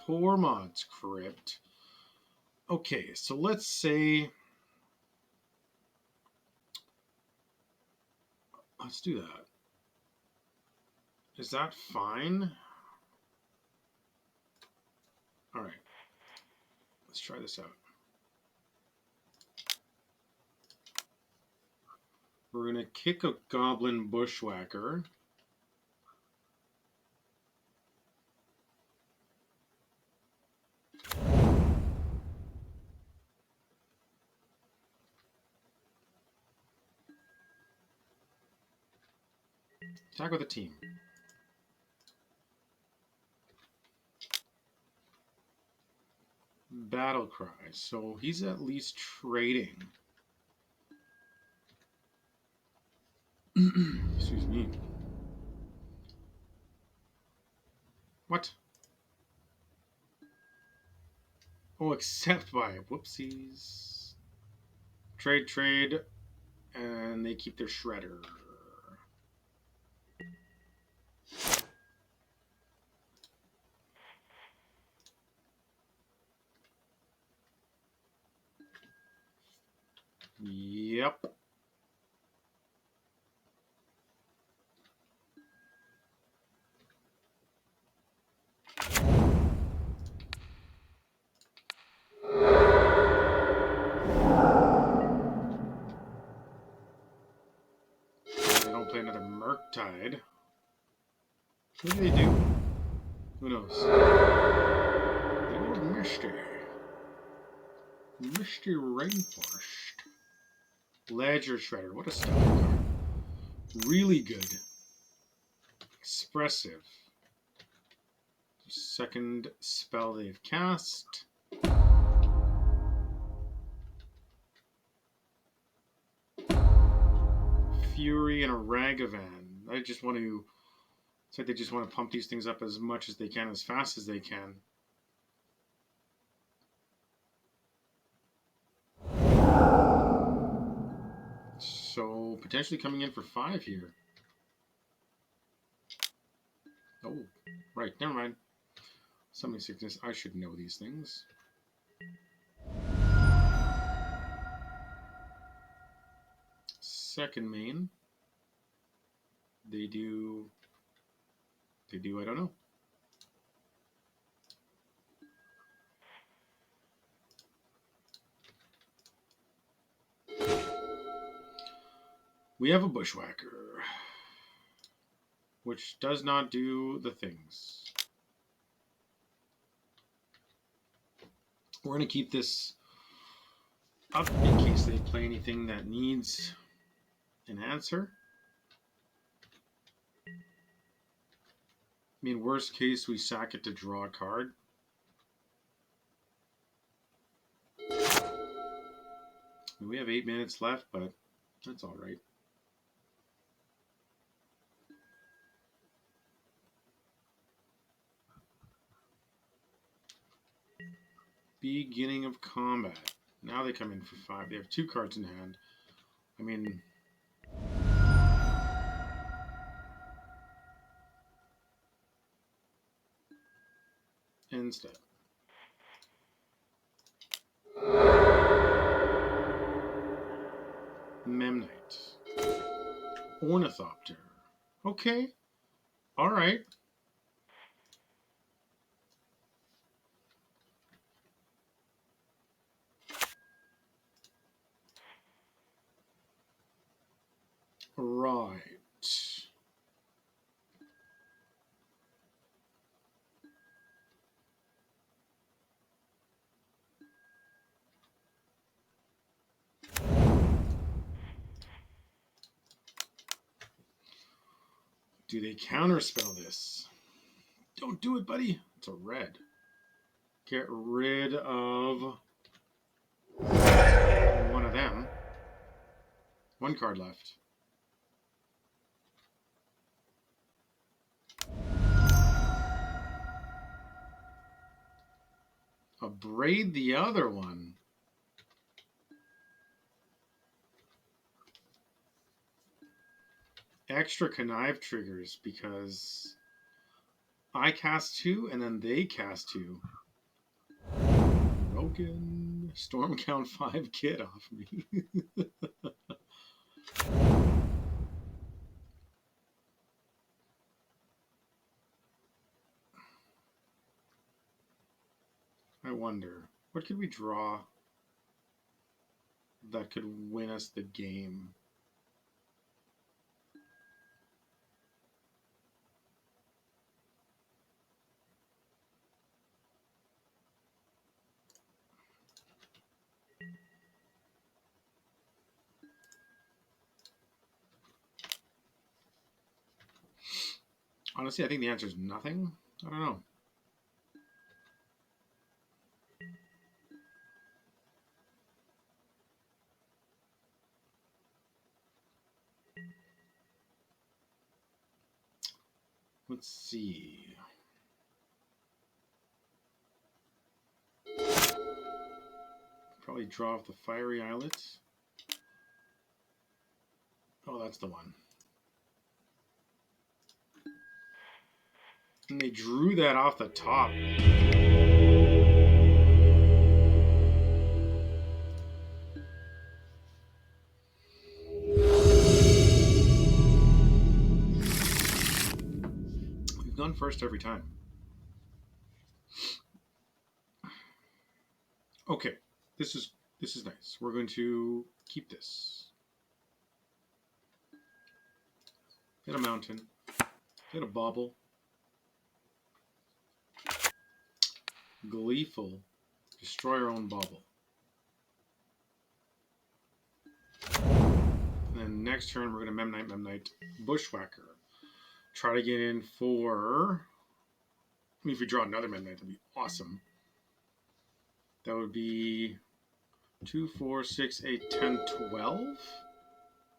Tormod's Crypt. Okay, so let's say... Let's do that. Is that fine? Alright. Let's try this out. We're going to kick a Goblin Bushwhacker. Attack with a team. Battle Cry. So he's at least trading. Excuse me. What? Oh, except by whoopsies. Trade, and they keep their Shredder. Yep. They don't play another Murktide. What do they do? Who knows? They go with Misty. Misty Rainforest. Ledger Shredder. What a stellar card. Really good. Expressive. Second spell they've cast. Fury and a Ragavan. I just want to... It's like they just want to pump these things up as much as they can, as fast as they can. So, potentially coming in for 5 here. Oh, right, never mind. Summoning Sickness, I should know these things. Second main. They do, I don't know. We have a Bushwhacker, which does not do the things. We're going to keep this up in case they play anything that needs an answer. I mean, worst case, we sack it to draw a card. We have 8 minutes left, but that's all right. Beginning of combat. Now they come in for 5. They have 2 cards in hand. I mean... End step. Memnite. Ornithopter. Okay. All right. Right. Do they counterspell this? Don't do it, buddy. It's a red. Get rid of one of them. One card left. Abrade the other one. Extra connive triggers because I cast 2 and then they cast 2. Broken. Storm count 5. Get off me. I wonder, what could we draw that could win us the game? Honestly, I think the answer is nothing. I don't know. Let's see. Probably draw off the Fiery Islet. Oh, that's the one. And they drew that off the top. We've gone first every time. Okay, this is nice. We're going to keep this. Hit a mountain. Hit a bauble. Gleeful. Destroy our own bauble. And then next turn we're going to Memnite, Bushwhacker. Try to get in for... I mean, if we draw another Memnite, that'd be awesome. That would be 2, 4, 6, 8, 10, 12. I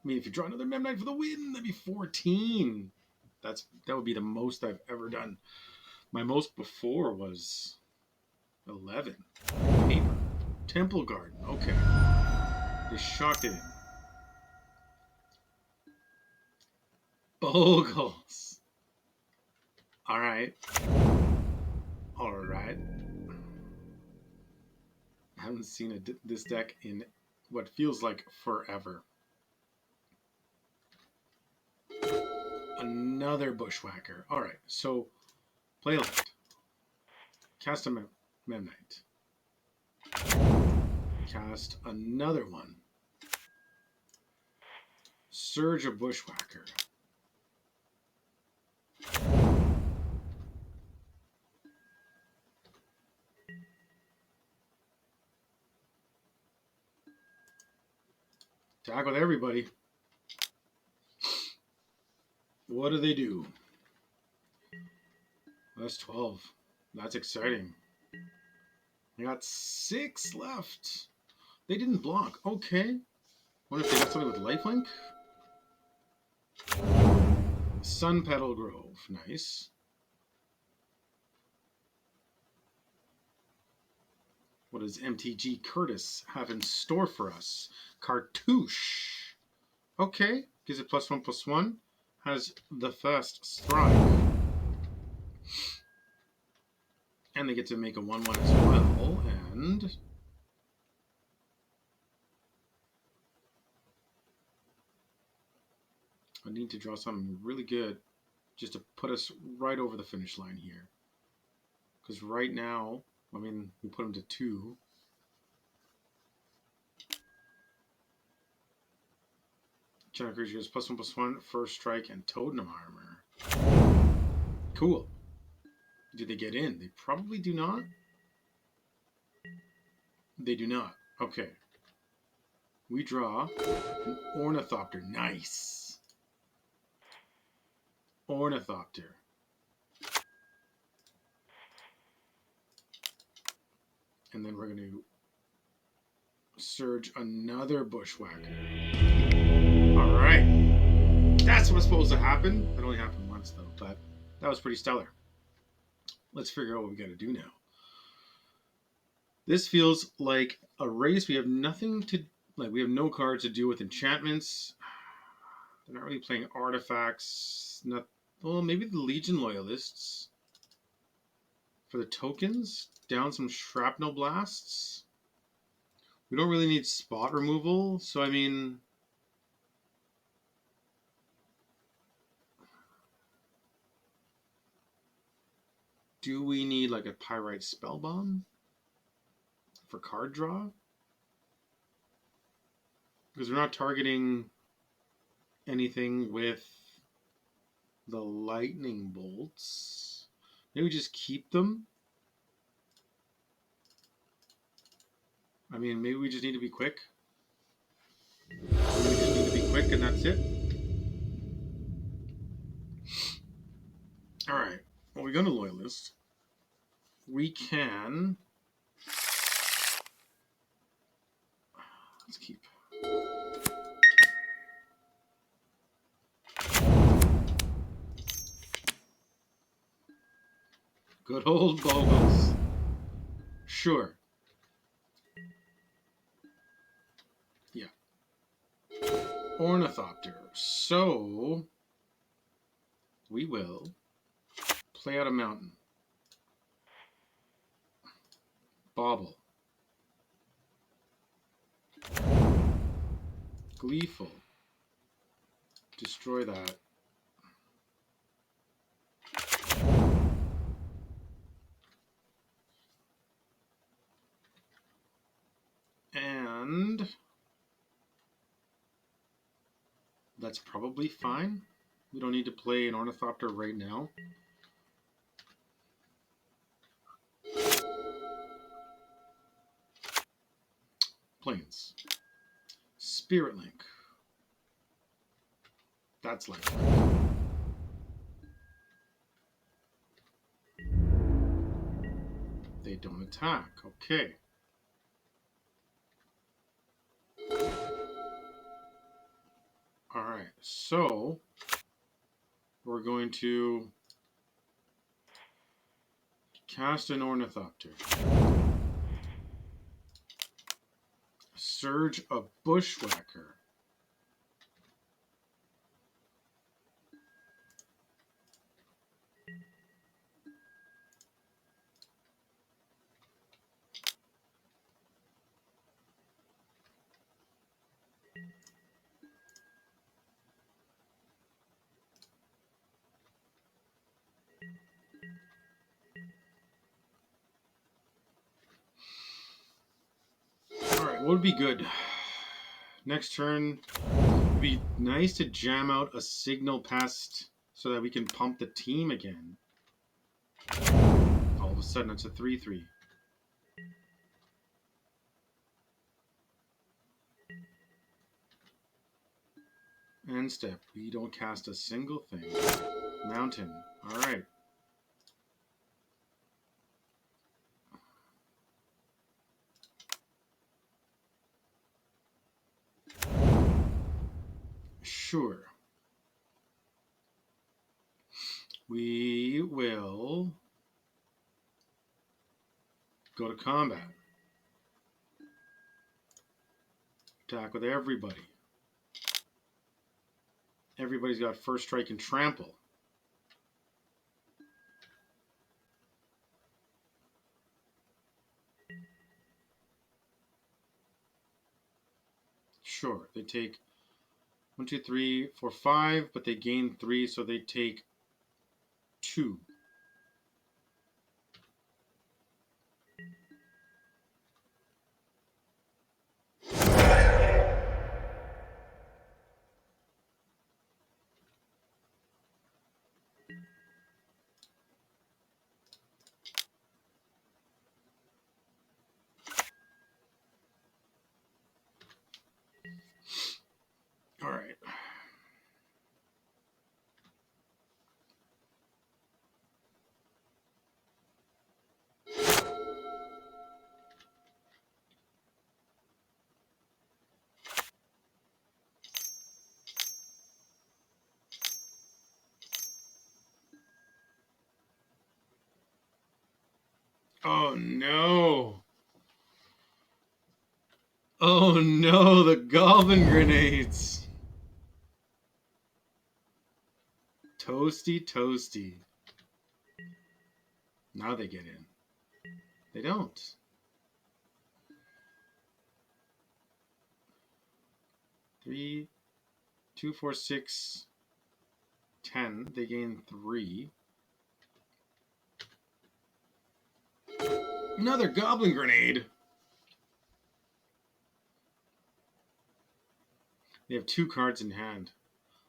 mean, if you draw another Memnite for the win, that'd be 14. That would be the most I've ever done. My most before was 11. Paper. Temple Garden. Okay. They shocked it in. Bogles. All right. All right. I haven't seen this deck in what feels like forever. Another Bushwhacker. All right. So, play land. Cast a Memnite. Cast another one. Surge a Bushwhacker. Attack with everybody. What do they do? That's 12. That's exciting. I got 6 left. They didn't block. Okay. What if they got something with lifelink? Sun Petal Grove. Nice. What does MTG Curtis have in store for us? Cartouche. Okay. Gives it +1/+1. Has the first strike. And they get to make a 1/1 as well. And I need to draw something really good just to put us right over the finish line here. Because right now, I mean, we put him to 2. General creature gets +1/+1, first strike, and totem armor. Cool. Do they get in? They probably do not. They do not. Okay. We draw an Ornithopter. Nice. Ornithopter. And then we're going to surge another Bushwhacker. All right. That's what's supposed to happen. That only happened once, though, but that was pretty stellar. Let's figure out what we got to do now. This feels like a race. We have nothing to, like, we have no cards to deal with enchantments. They're not really playing artifacts. Not, well, maybe the Legion Loyalists. For the tokens, down some Shrapnel Blasts. We don't really need spot removal, so I mean... Do we need like a Pyrite Spellbomb for card draw? Because we're not targeting anything with the Lightning Bolts. Maybe we just keep them. I mean, maybe we just need to be quick. Maybe we just need to be quick and that's it. Alright, well, we're going to Loyalist. We can... Let's keep. Good old Bogles. Sure. Yeah. Ornithopter. So, we will play out a mountain. Bauble. Gleeful. Destroy that. And that's probably fine. We don't need to play an Ornithopter right now. Plains. Spirit Link. That's like they don't attack. Okay. Alright, so we're going to cast an Ornithopter. Surge a Bushwhacker. Alright, what would be good? Next turn, it'd be nice to jam out a Signal Pest so that we can pump the team again. All of a sudden, it's a 3/3. End step. We don't cast a single thing. Mountain. Alright. Sure. We will go to combat. Attack with everybody. Everybody's got first strike and trample. Sure, they take 1, 2, 3, 4, 5, but they gain 3, so they take 2. All right. Oh no! Oh no, the Goblin Grenades! Toasty, toasty. Now they get in. They don't. Three, 2, 4, 6, 10. They gain 3. Another Goblin Grenade! They have 2 cards in hand.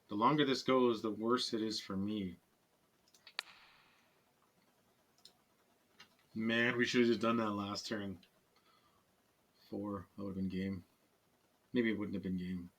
The longer this goes, the worse it is for me. Man, we should have just done that last turn. 4, that would have been game. Maybe it wouldn't have been game.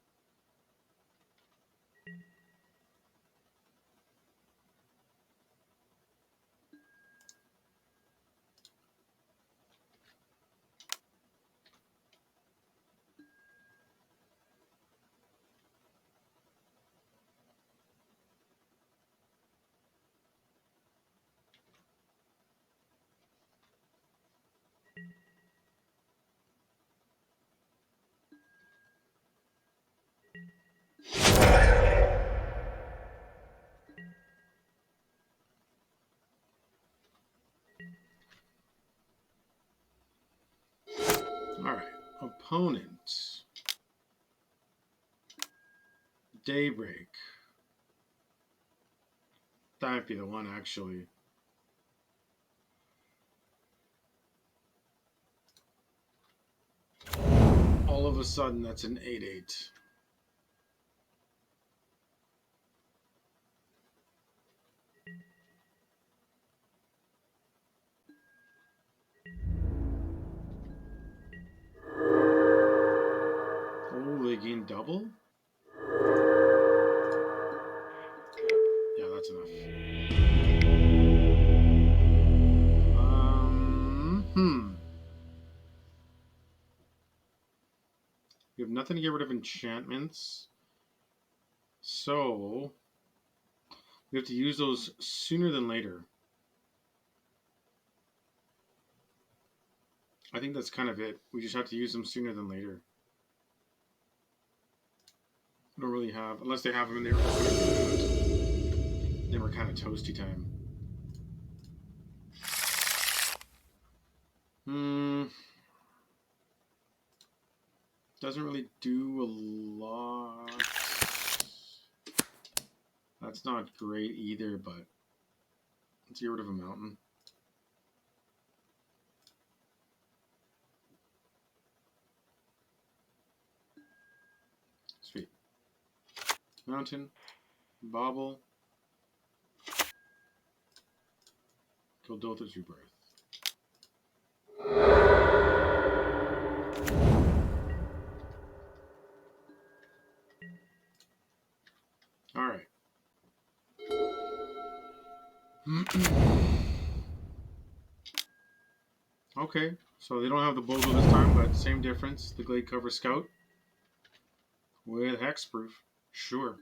Alright, opponent. Daybreak. That might be the one, actually. All of a sudden, that's an 8/8. Oh, they gain double? Yeah, that's enough. We have nothing to get rid of enchantments. So, we have to use those sooner than later. I think that's kind of it. We just have to use them sooner than later. We don't really have, unless they have them in there. They were kind of toasty time. Doesn't really do a lot. That's not great either, but let's get rid of a mountain. Sweet. Mountain, Bauble, Kuldotha's Rebirth. All right. Okay, so they don't have the Bogle this time, but same difference. The Gladecover Scout with Hexproof. Sure.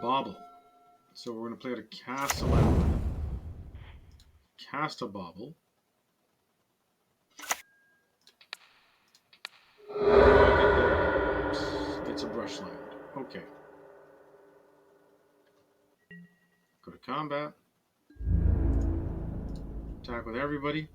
Bauble. So we're going to play out a Cast a Land. Cast a Bauble. It's a brush land. Okay. Go to combat. Attack with everybody.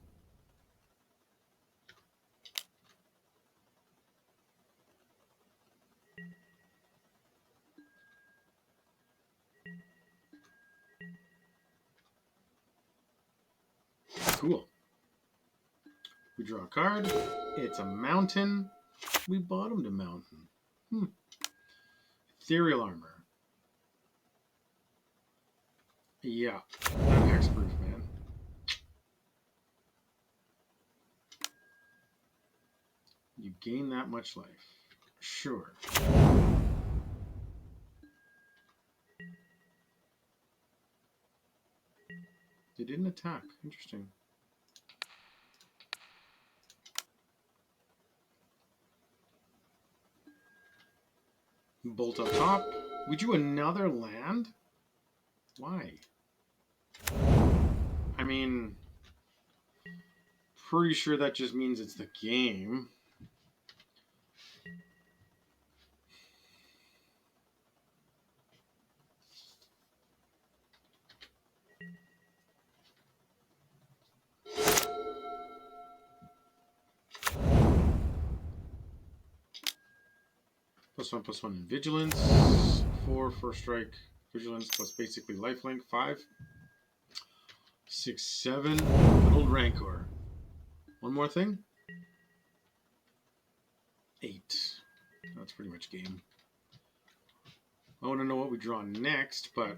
Cool. We draw a card. It's a mountain. We bottomed a mountain. Ethereal armor. Yeah, not hexproof, man. You gain that much life. Sure. They didn't attack. Interesting. Bolt up top. We drew another land? Why? I mean, pretty sure that just means it's the game. +1/+1 in vigilance. 4 first strike. Vigilance plus basically lifelink. 5. 6, 7. Good old Rancor. One more thing. 8. That's pretty much game. I want to know what we draw next, but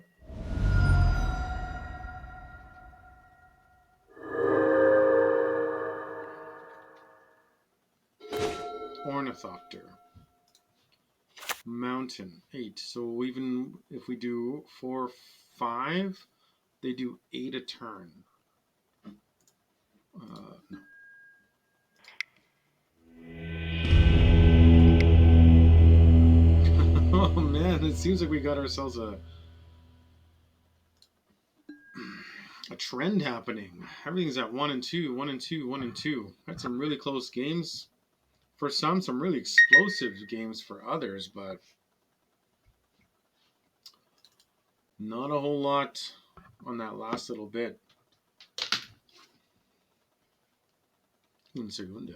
Ornithopter. Mountain. 8. So even if we do 4, 5, they do 8 a turn. No. Oh man, it seems like we got ourselves a trend happening. Everything's at 1 and 2, 1 and 2, 1 and 2. That's some really close games. For some really explosive games for others, but not a whole lot on that last little bit. Un segundo.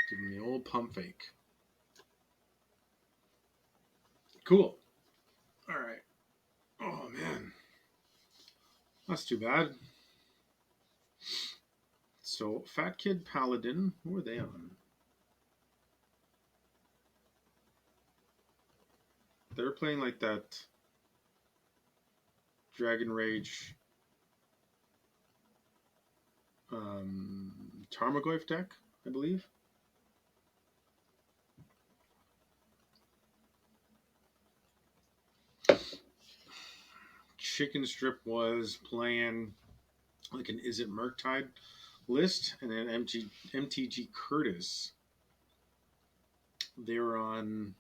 Give him the old pump fake. Cool. All right. Oh, man. That's too bad. So, Fat Kid Paladin, who are they on? They're playing like that Dragon Rage Tarmogoyf deck, I believe. Chicken Strip was playing like an Is It Murktide list, and then MTG Curtis, they were on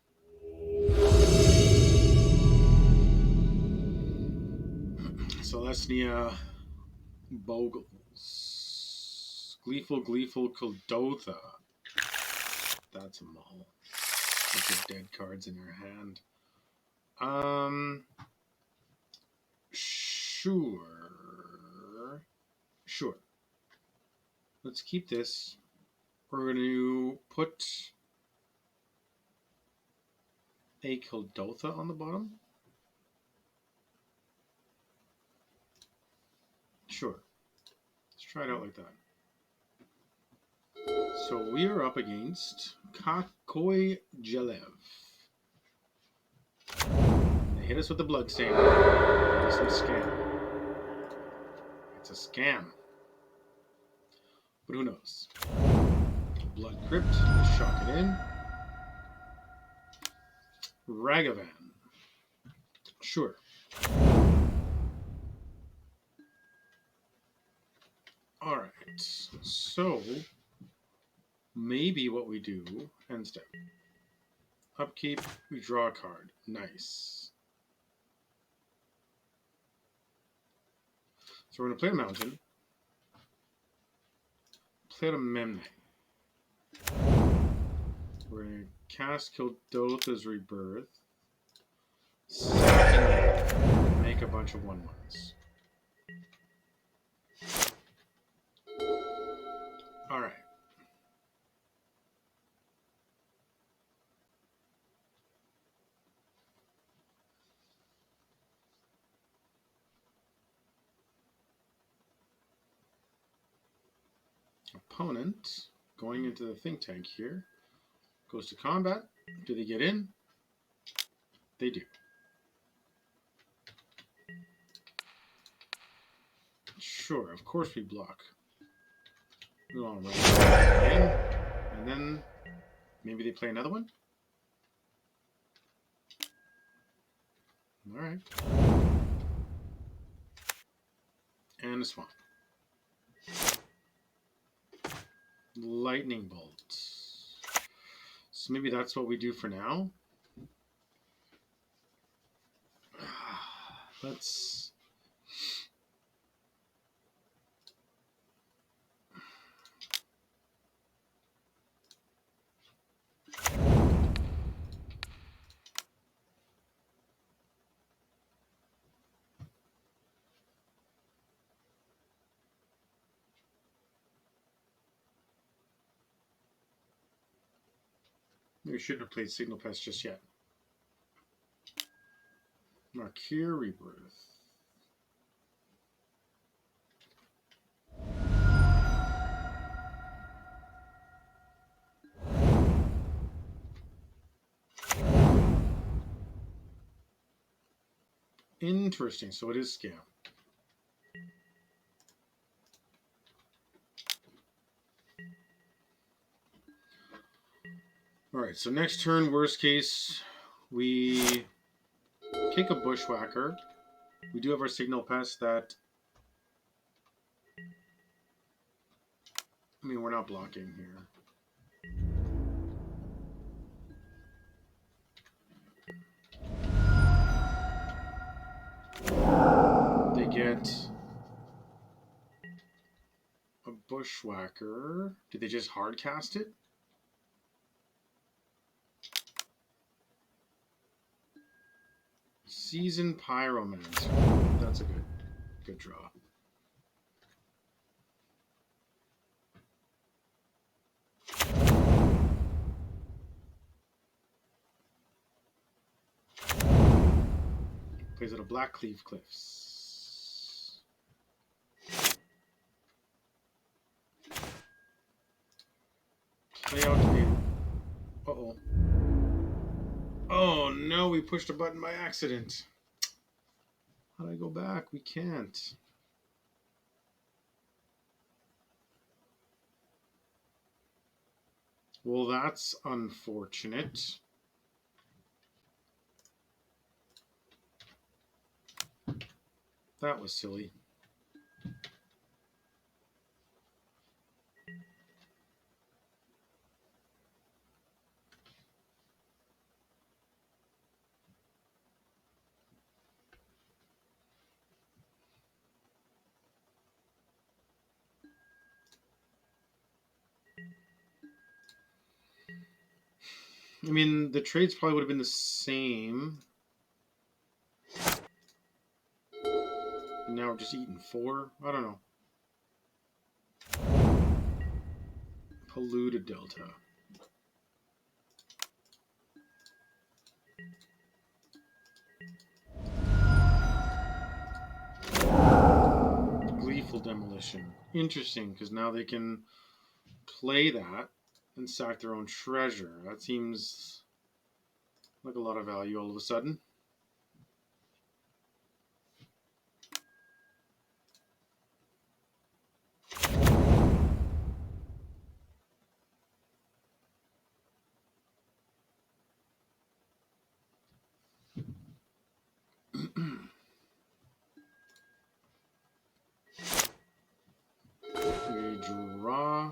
Celestia Bogles. Gleeful Kuldotha. That's a mall. With the dead cards in her hand. Sure. Let's keep this. We're going to put a Kuldotha on the bottom. Sure. Let's try it out like that. So we are up against Kakoi Jelev. They hit us with the Bloodstain. It's a scam. It's a scam. But who knows? Blood Crypt. Let's shock it in. Ragavan. Sure. Alright. So, maybe what we do, end step. Upkeep, we draw a card. Nice. So we're going to play a mountain. Play a Memnite. We're going to cast Kuldotha's Rebirth. Second, make a bunch of 1/1s. All right. Opponent going into the think tank here goes to combat. Do they get in? They do. Sure, of course we block. We want to run in, and then maybe they play another one. All right. And a swamp. Lightning bolt. So maybe that's what we do for now. Let's... We shouldn't have played Signal Pest just yet. Markir Rebirth. Interesting, so it is scam. Alright, so next turn, worst case, we kick a Bushwhacker. We do have our Signal Pest that... I mean, we're not blocking here. They get a Bushwhacker. Did they just hard cast it? Seasoned Pyromancer. That's a good draw. Plays at a Blackcleave Cliffs. Play out to be... Uh-oh. Oh no, we pushed a button by accident. How do I go back? We can't. Well, that's unfortunate. That was silly. I mean, the trades probably would have been the same. And now we're just eating 4. I don't know. Polluted Delta. Gleeful Demolition. Interesting, because now they can play that and sack their own treasure. That seems like a lot of value all of a sudden. We draw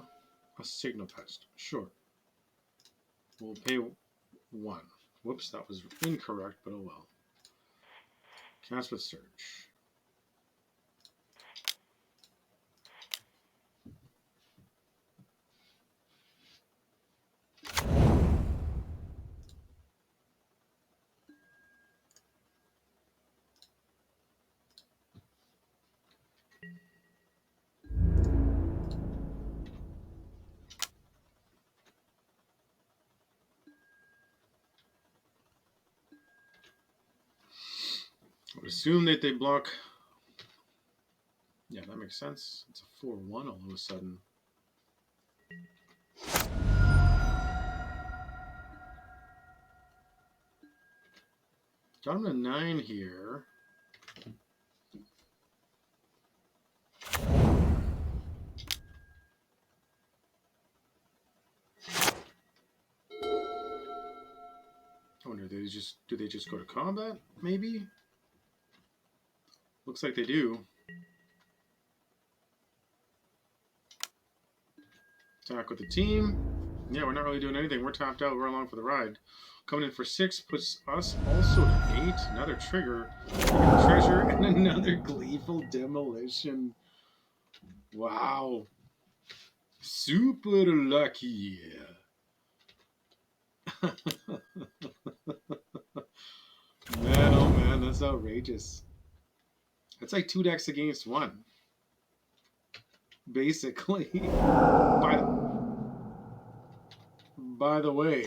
a Signal Pest. Sure. We'll pay 1. Whoops, that was incorrect, but oh well. Cast with Search. would assume that they block. Yeah, that makes sense. It's a 4-1 all of a sudden. Got him to 9 here. I wonder, do they just go to combat? Maybe. Looks like they do. Attack with the team. Yeah, we're not really doing anything. We're tapped out. We're along for the ride. Coming in for 6 puts us also to 8. Another trigger. Treasure and another gleeful demolition. Wow. Super lucky. Man, oh man, that's outrageous. It's like 2 decks against 1. Basically. By the way,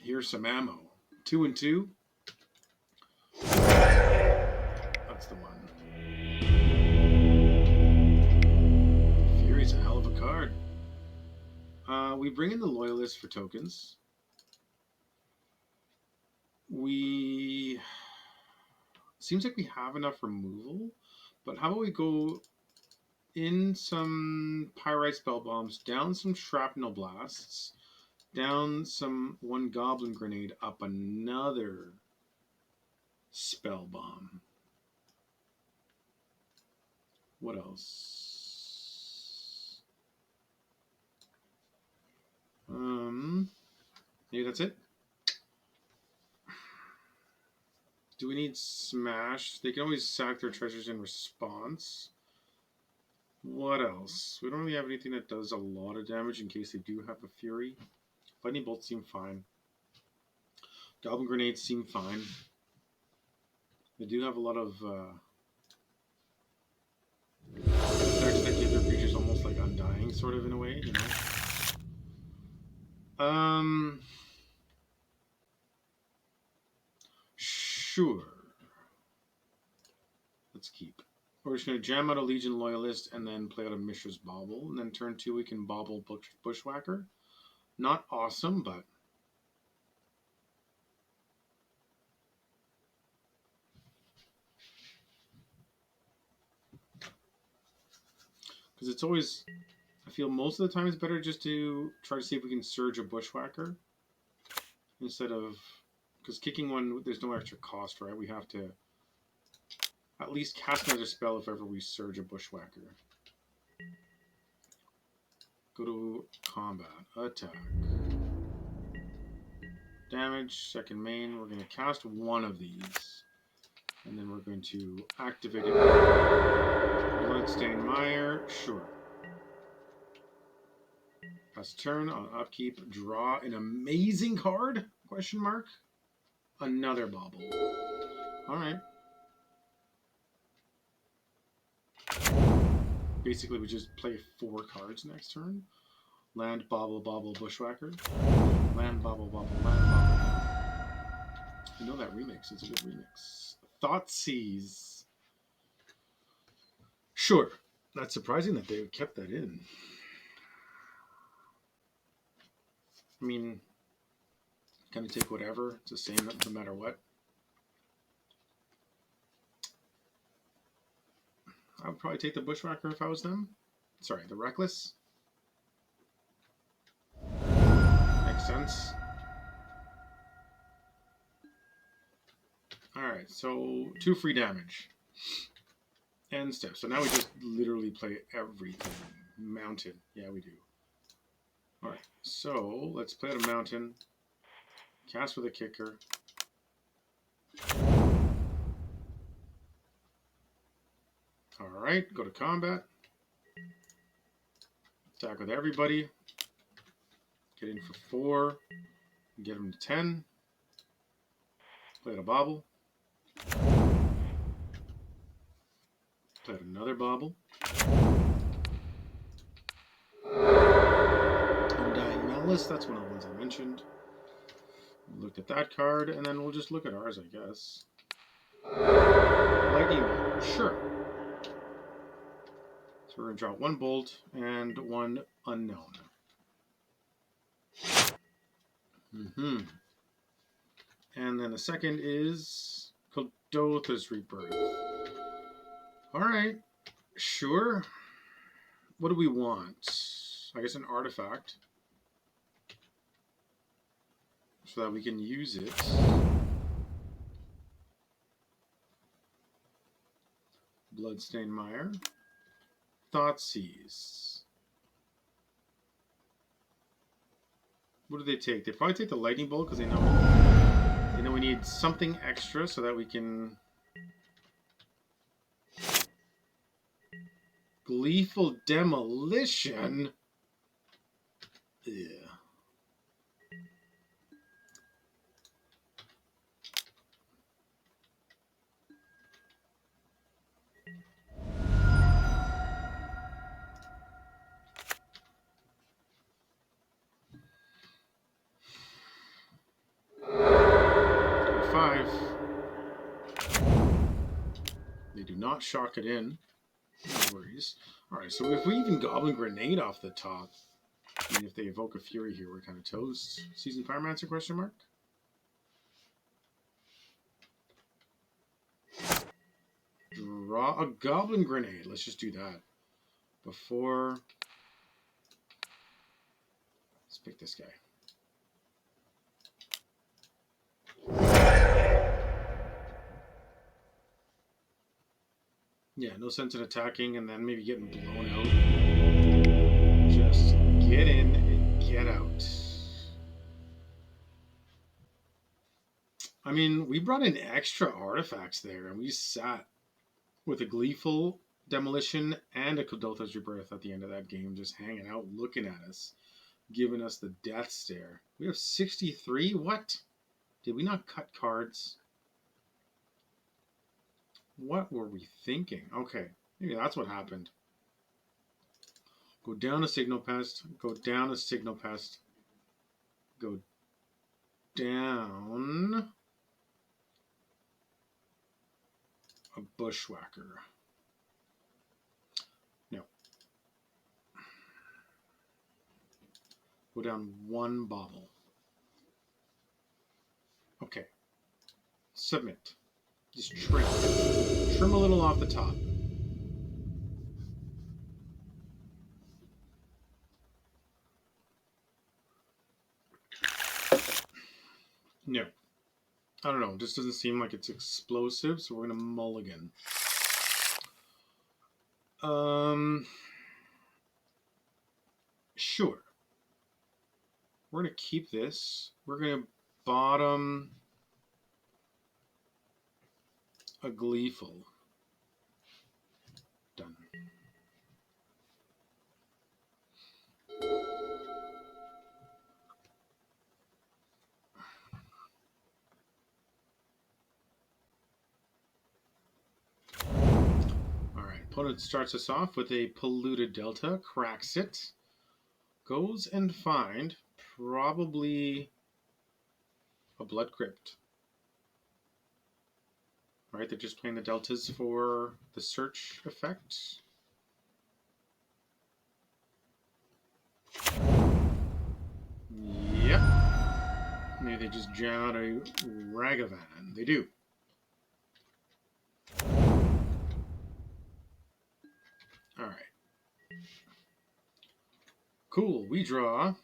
here's some ammo. 2 and 2. That's the one. Fury's a hell of a card. We bring in the Loyalist for tokens. Seems like we have enough removal, but how about we go in some Pyrite Spell Bombs, down some Shrapnel Blasts, down some 1 Goblin Grenade, up another Spell Bomb. What else? Maybe that's it. Do we need Smash? They can always sack their treasures in response. What else? We don't really have anything that does a lot of damage in case they do have a Fury. Lightning Bolts seem fine. Goblin Grenades seem fine. They do have a lot of effects that give their creatures almost like undying, sort of, in a way, you know? Sure. Let's keep. We're just going to jam out a Legion Loyalist and then play out a Mishra's Bauble. And then turn 2 we can Bauble Bushwhacker. Not awesome, but... because it's always... I feel most of the time it's better just to try to see if we can Surge a Bushwhacker. Instead of... because kicking one, there's no extra cost, right? We have to at least cast another spell if ever we Surge a Bushwhacker. Go to combat. Attack. Damage. Second main. We're going to cast 1 of these. And then we're going to activate it. Bloodstained Mire. Sure. Pass turn on upkeep. Draw an amazing card? Question mark. Another Bauble. Alright. Basically, we just play 4 cards next turn. Land, Bauble, Bauble, Bushwhacker. Land, Bauble, Bauble, Land, Bauble, Bauble. I know that remix. It's a good remix. Thoughtseize. Sure. That's surprising that they kept that in. I mean, kind of take whatever. It's the same no matter what. I would probably take the Bushwhacker if I was them. Sorry, the Reckless. Makes sense. Alright, so 2 free damage. End step. So now we just literally play everything. Mountain. Yeah, we do. Alright, so let's play out a Mountain. Cast with a Kicker. Alright, go to combat. Attack with everybody. Get in for 4. Get him to 10. Play out a Bauble. Play out another Bauble. Undying Malice, that's one of the ones I mentioned. Looked at that card, and then we'll just look at ours, I guess. Lightning bolt, sure. So we're going to draw 1 bolt and 1 unknown. And then the second is Kuldotha's Rebirth. Alright, sure. What do we want? I guess an artifact. So that we can use it. Bloodstained Mire. Thoughtseize. What do they take? They probably take the lightning bolt because they know we need something extra so that we can. Gleeful Demolition. Yeah. They do not shock it in. No worries. Alright, so if we even Goblin Grenade off the top, I mean, if they evoke a Fury here, we're kind of toast. Seasoned Pyromancer, question mark? Draw a Goblin Grenade. Let's just do that. Before... Let's pick this guy. Yeah, no sense in attacking and then maybe getting blown out. Just get in and get out. I mean, we brought in extra artifacts there and we sat with a Gleeful Demolition and a Kuldotha's Rebirth at the end of that game, just hanging out, looking at us, giving us the death stare. We have 63? What? Did we not cut cards? What were we thinking? Okay, maybe that's what happened. Go down a Signal Pest. Go down a Signal Pest. Go down a Bushwhacker. No. Go down 1 Bauble. Okay. Submit. Just trim. Trim a little off the top. No. I don't know. It just doesn't seem like it's explosive, so we're going to mulligan. Sure. We're going to keep this. We're going to bottom a Gleeful. Done. Alright, opponent starts us off with a Polluted Delta, cracks it, goes and find probably a Blood Crypt. Alright, they're just playing the deltas for the search effect. Yep. Maybe they just jam out a Ragavan. They do. Alright. Cool. We draw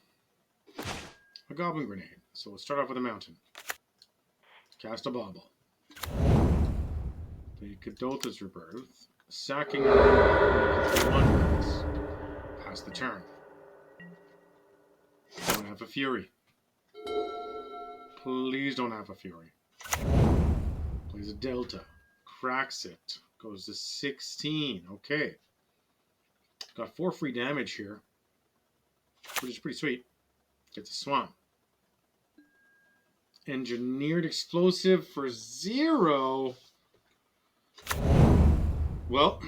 a Goblin Grenade. So we'll start off with a mountain. Cast a Bauble. The Kuldotha's Rebirth. Sacking our wonders. Pass the turn. Don't have a Fury. Please don't have a Fury. Plays a Delta. Cracks it. Goes to 16. Okay. Got 4 free damage here, which is pretty sweet. Gets a Swamp. Engineered Explosive for 0. Well,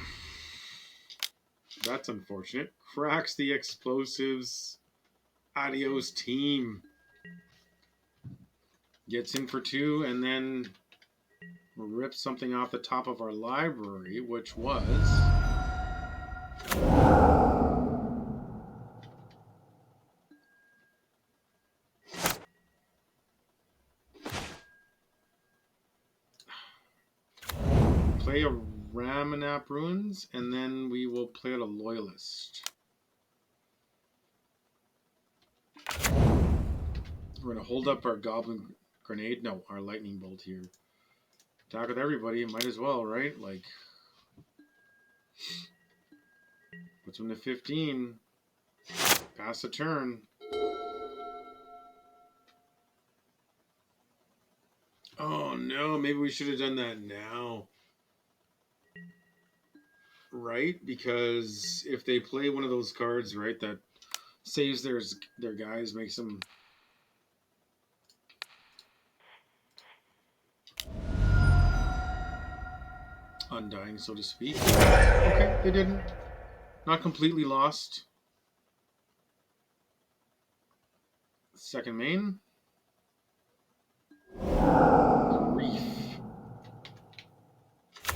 that's unfortunate. Cracks the explosives. Adios, team. Gets in for 2, and then rips something off the top of our library, which was... play a Ramunap Ruins, and then we will play out a Loyalist. We're going to hold up our Goblin Grenade. No, our Lightning Bolt here. Attack with everybody. Might as well, right? Like, puts him to 15. Pass the turn. Oh no, maybe we should have done that now. Right? Because if they play one of those cards, right, that saves their guys, makes them... undying, so to speak. Okay, they didn't. Not completely lost. Second main. Grief.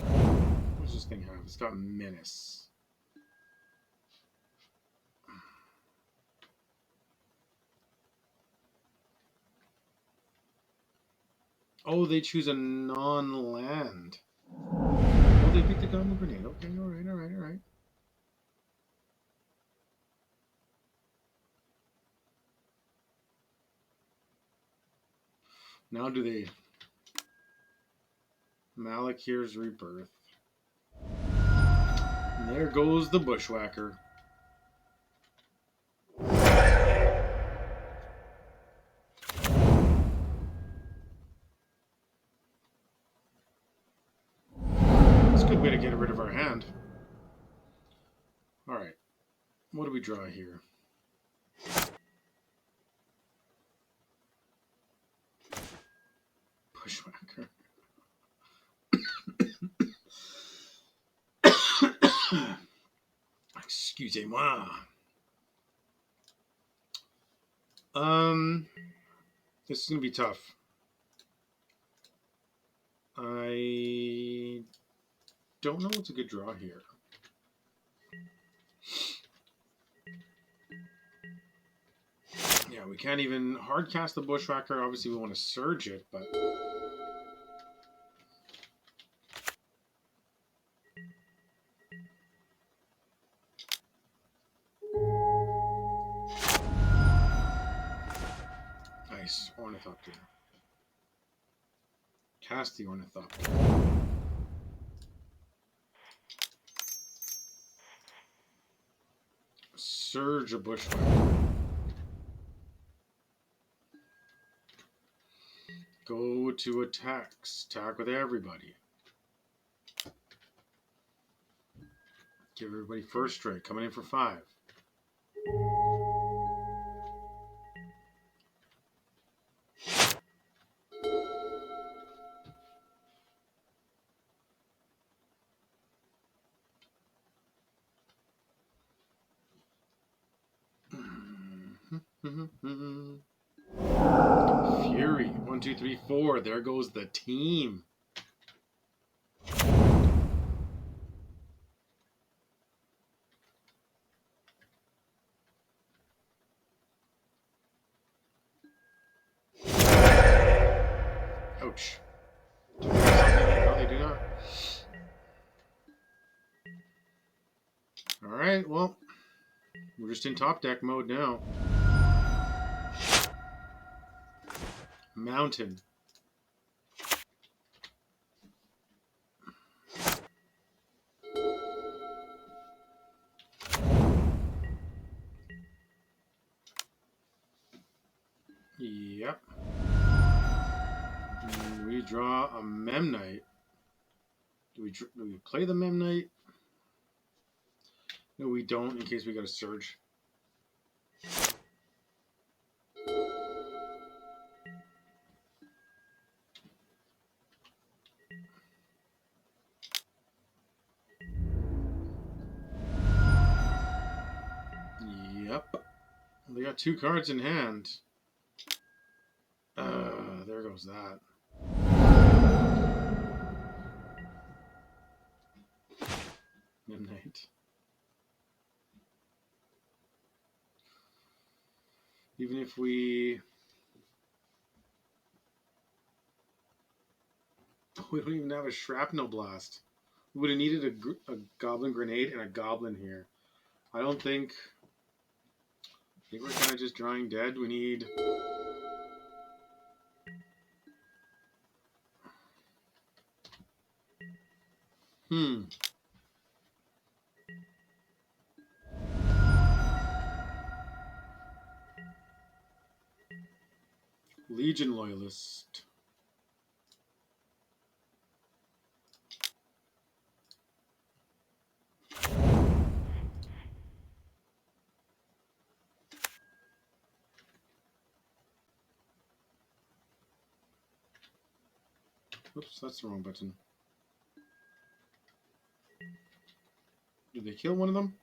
What does this thing have? It's got Menace. Oh, they choose a non-land. Oh, they picked the Goblin Grenade. Okay, alright, alright, alright. Now do they... Malakir's Rebirth. And there goes the Bushwhacker. That's a good way to get rid of our hand. Alright. What do we draw here? Bushwhacker. Excusez-moi. This is gonna be tough. I don't know what's a good draw here. Yeah, we can't even hard cast the Bushwhacker. Obviously, we want to surge it, but... Nice. Ornithopter. Cast the Ornithopter. Surge a Bushwhacker. Go to attacks. Attack with everybody. Give everybody first strike. Coming in for 5. Fury. 1, 2, 3, 4. There goes the team. Ouch. No, they do not. Alright, well, we're just in top deck mode now. Mountain. Yep. And we draw a Memnite. Do we play the Memnite? No, we don't, in case we got a surge. Yep. They got 2 cards in hand. There goes that. Midnight. Even if we don't even have a shrapnel blast. We would have needed a goblin grenade and a goblin here. I don't think. I think we're kind of just drawing dead. We need. Hmm. Legion Loyalist. Oops, that's the wrong button. Did they kill one of them?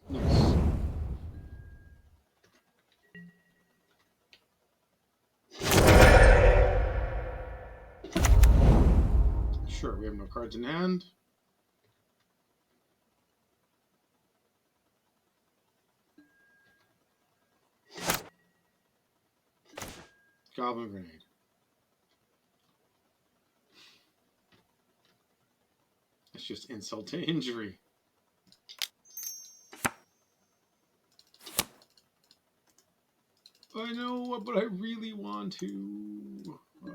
Nice. Sure, we have no cards in hand. Goblin grenade. That's just insult to injury. I know, but I really want to. Ugh.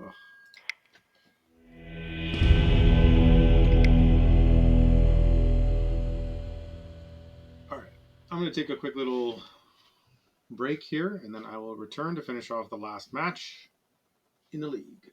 All right, I'm going to take a quick little break here, and then I will return to finish off the last match in the league.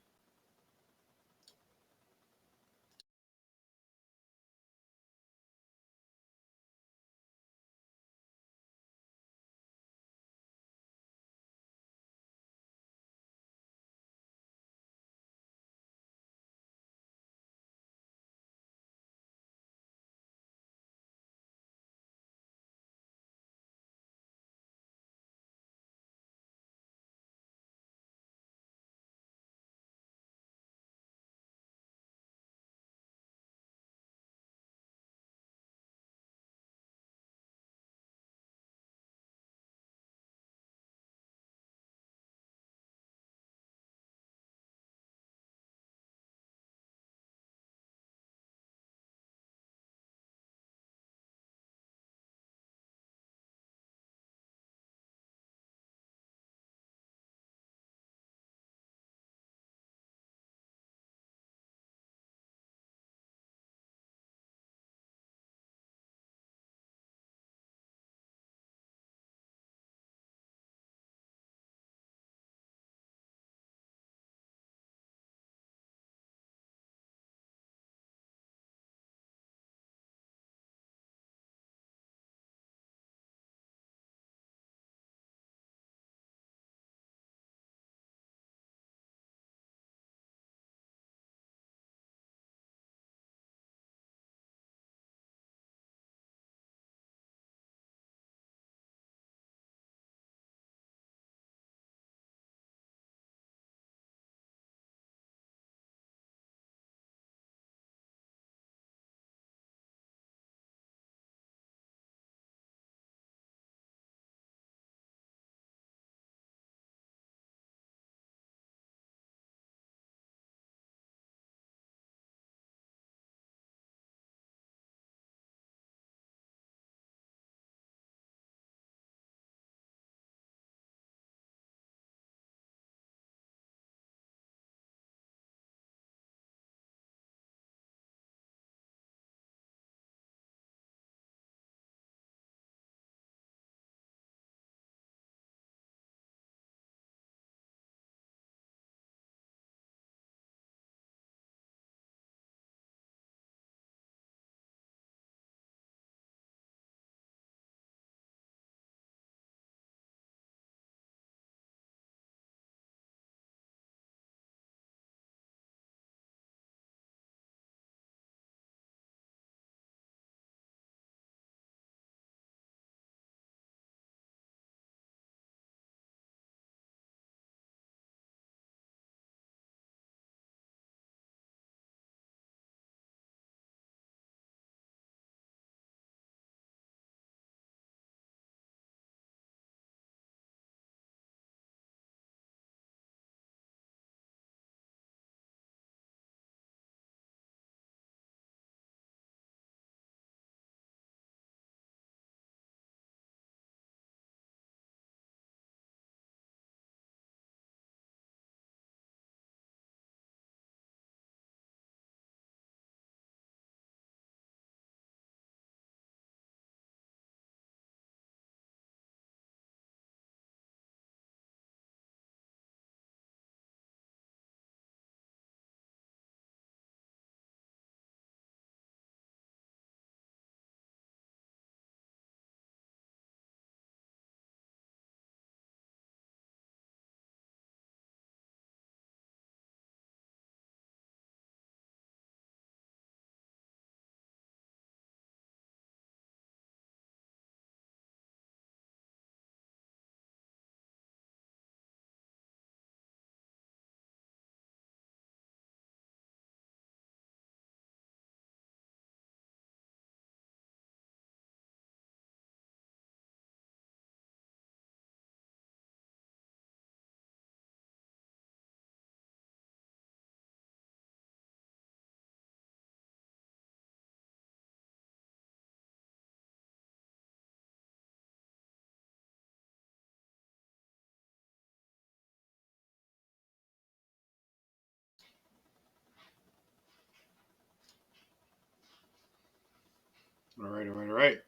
All right.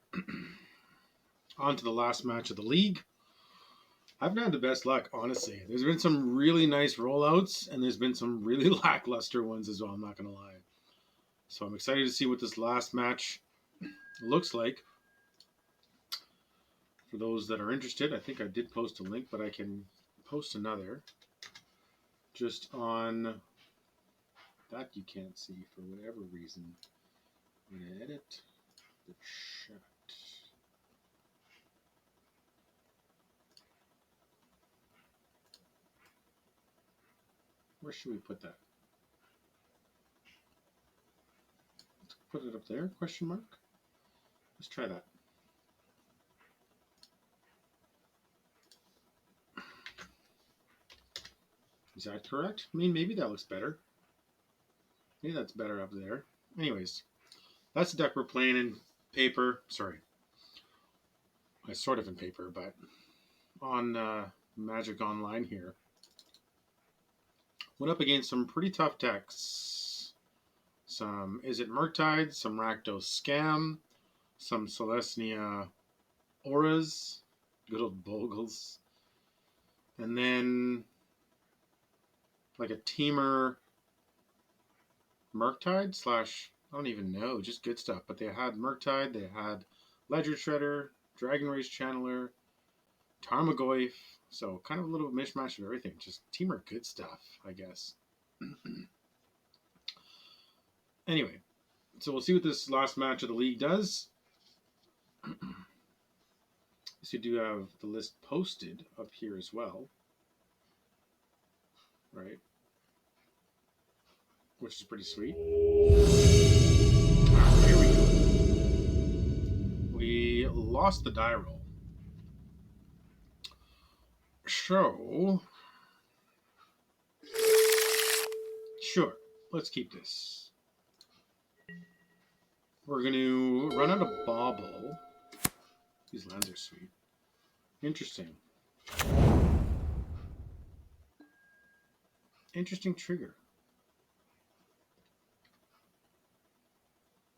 On to the last match of the league. I've had the best luck, honestly. There's been some really nice rollouts, and there's been some really lackluster ones as well, I'm not going to lie. So I'm excited to see what this last match looks like. For those that are interested, I think I did post a link, but I can post another. Just on that you can't see for whatever reason. I'm going to edit the chat. Where should we put that? Let's put it up there, question mark. Let's try that. Is that correct? I mean, maybe that looks better. Maybe that's better up there. Anyways, that's the deck we're playing in paper. Sorry. It's sort of in paper, but on Magic Online here. Went up against some pretty tough decks. Some Izzet Murktide, some Rakdos Scam, some Celestia Auras, good old Bogles, and then like a Teamer Murktide slash, I don't even know, just good stuff. But they had Murktide, they had Ledger Shredder, Dragon Race Channeler, Tarmogoyf, so kind of a little mishmash of everything. Just Teamer good stuff, I guess. Anyway, so we'll see what this last match of the league does. So you do have the list posted up here as well, right? Which is pretty sweet. Right, here we go. We lost the die roll. So, sure, let's keep this. We're going to run out of Bauble. These lands are sweet. Interesting. Interesting trigger.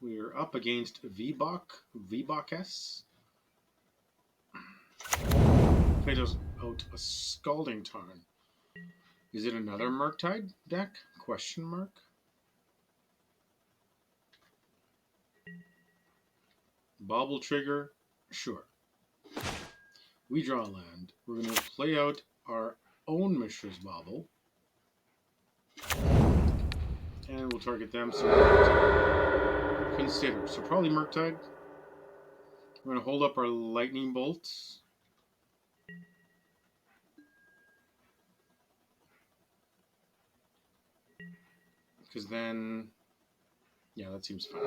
We're up against V-Bok-S. Played out a Scalding Tarn. Is it another Murktide deck? Question mark. Bauble trigger? Sure. We draw a land. We're going to play out our own Mishra's Bauble. And we'll target them. So consider. So probably Murktide. We're going to hold up our Lightning Bolts. Because then, yeah, that seems fine.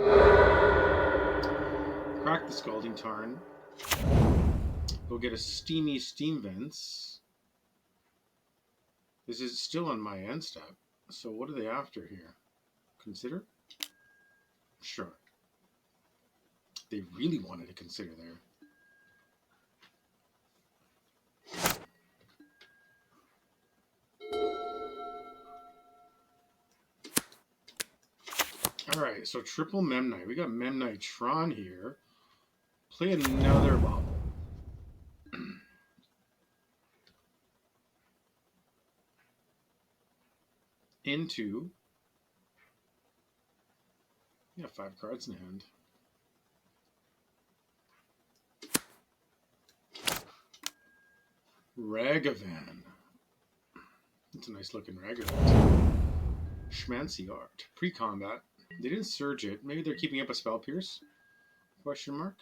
Crack the Scalding Tarn. Go get a Steamy Steam Vents. This is still on my end step. So what are they after here? Consider? Sure. They really wanted to consider there. Alright, so triple Memnite. We got Memnite Tron here. Play another Bauble. Into... Yeah, 5 cards in hand. Ragavan. That's a nice looking Ragavan. Schmancy art. Pre-combat. They didn't surge it. Maybe they're keeping up a Spell Pierce? Question mark?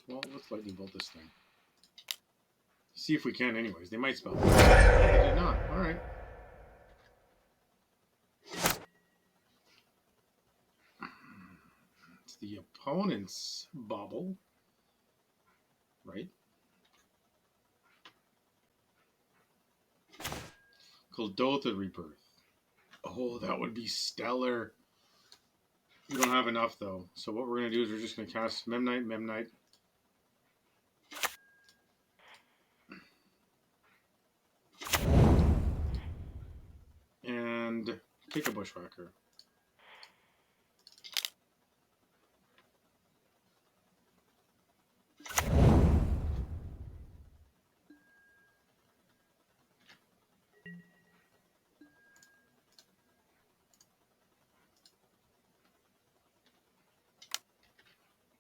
Well, let's lightning bolt this thing. See if we can anyways. They might Spell Pierce. They did not. Alright. It's the opponent's Bauble. Right? Kuldotha Rebirth. Oh, that would be stellar. We don't have enough, though. So what we're going to do is we're just going to cast Memnite. And take a Bushwhacker.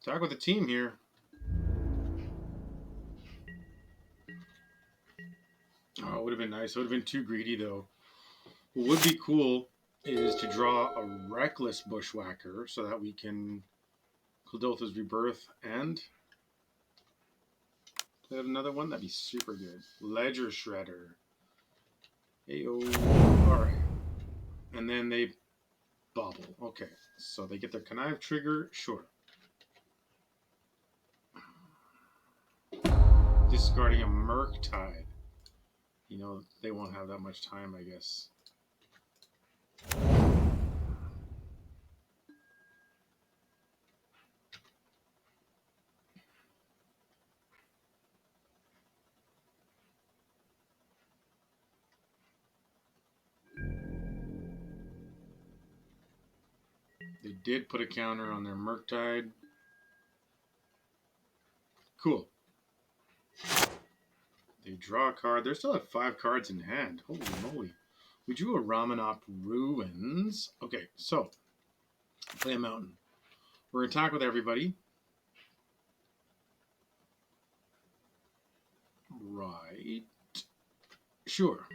Attack with the team here. Oh, it would have been nice. It would have been too greedy, though. What would be cool is to draw a Reckless Bushwhacker so that we can Kuldotha's Rebirth and play another one. That'd be super good. Ledger Shredder. Ayo. Alright. And then they bobble. Okay. So they get their Connive trigger. Sure. Discarding a Murktide. You know, they won't have that much time, I guess. They did put a counter on their Murktide. Cool. They draw a card. They still have 5 cards in hand. Holy moly. We drew a Ramunap Ruins. Okay, so play a mountain. We're going to attack with everybody. Right. Sure.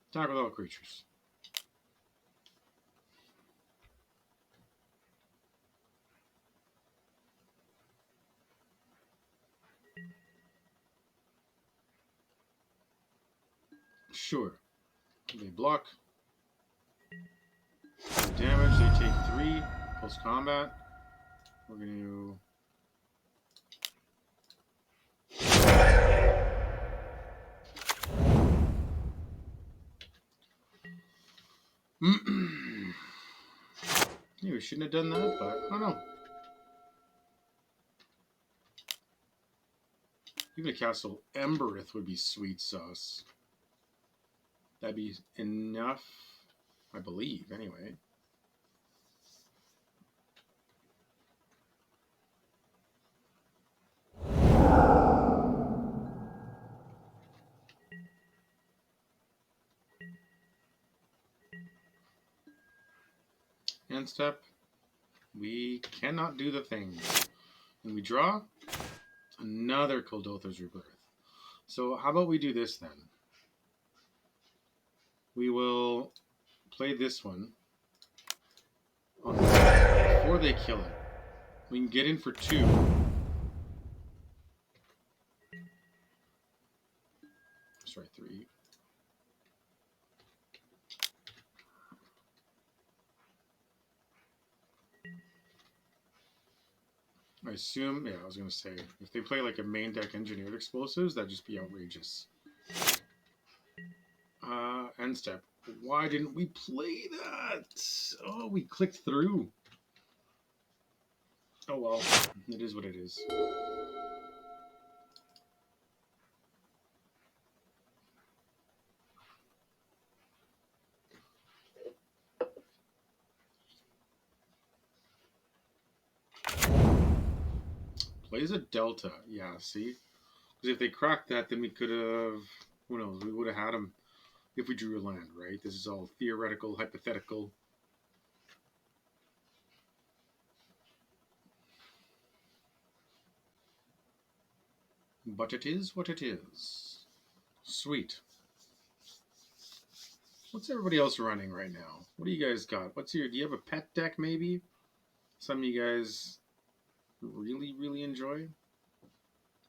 Attack with all creatures. Sure. They block. Damage. They take 3 post combat. We're going to. Maybe we shouldn't have done that, but I don't know. Even a Castle Embereth would be sweet sauce. That'd be enough, I believe, anyway. End step. We cannot do the thing. And we draw another Kuldotha's Rebirth. So how about we do this then? We will play this one before they kill it. We can get in for 2. Sorry, 3. I assume, yeah, I was going to say, if they play like a main deck Engineered Explosives, that'd just be outrageous. End step. Why didn't we play that? Oh, we clicked through. Oh well, it is what it is. Plays a Delta. Yeah, see? Because if they cracked that, then we could have... Who knows? We would have had them if we drew a land, right? This is all theoretical, hypothetical. But it is what it is. Sweet. What's everybody else running right now? What do you guys got? What's your... Do you have a pet deck, maybe? Some of you guys really, really enjoy?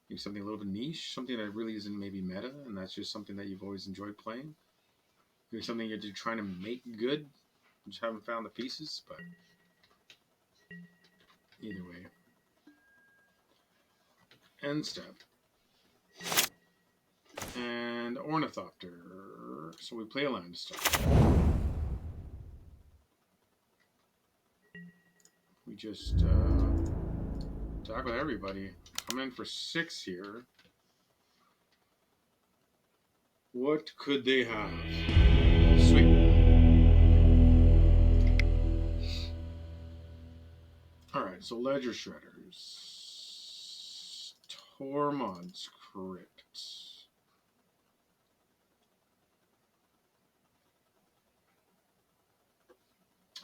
Maybe something a little bit niche, something that really isn't maybe meta, and that's just something that you've always enjoyed playing. Maybe something you're trying to make good, you just haven't found the pieces, but either way. End step. And Ornithopter. So we play a land step. We just talk with everybody. Come in for 6 here. What could they have? Sweet. Alright, so Ledger Shredders. Tormod's Crypt.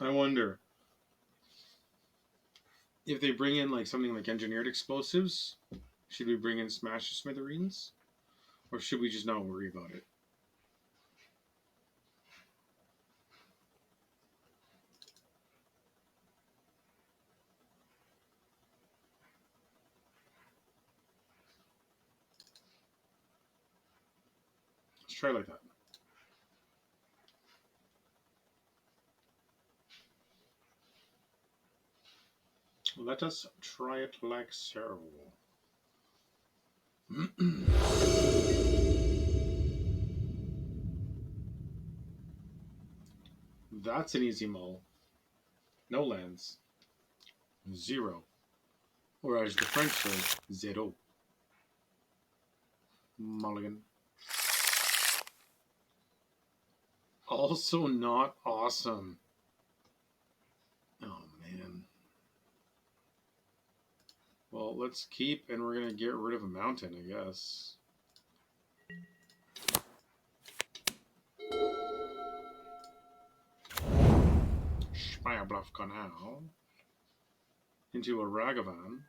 I wonder, if they bring in like something like engineered explosives, should we bring in smash the smithereens, or should we just not worry about it? Let's try like that. Let us try it like so. That's an easy mull. No lands. 0. Or as the French say, zero. Mulligan. Also not awesome. Oh, man. Well, let's keep, and we're going to get rid of a mountain, I guess. Speyerbluff Canal. Into a Ragavan.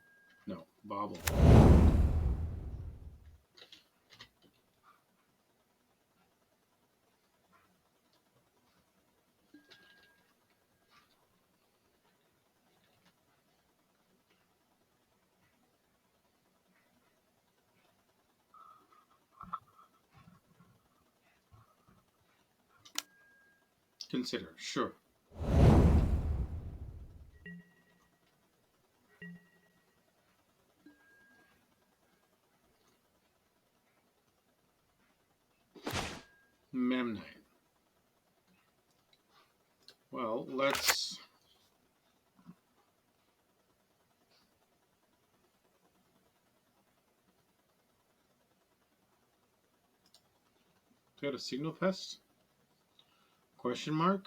No, Bobble. Consider, sure. Memnite. Well, let's... Got a signal pest? Question mark?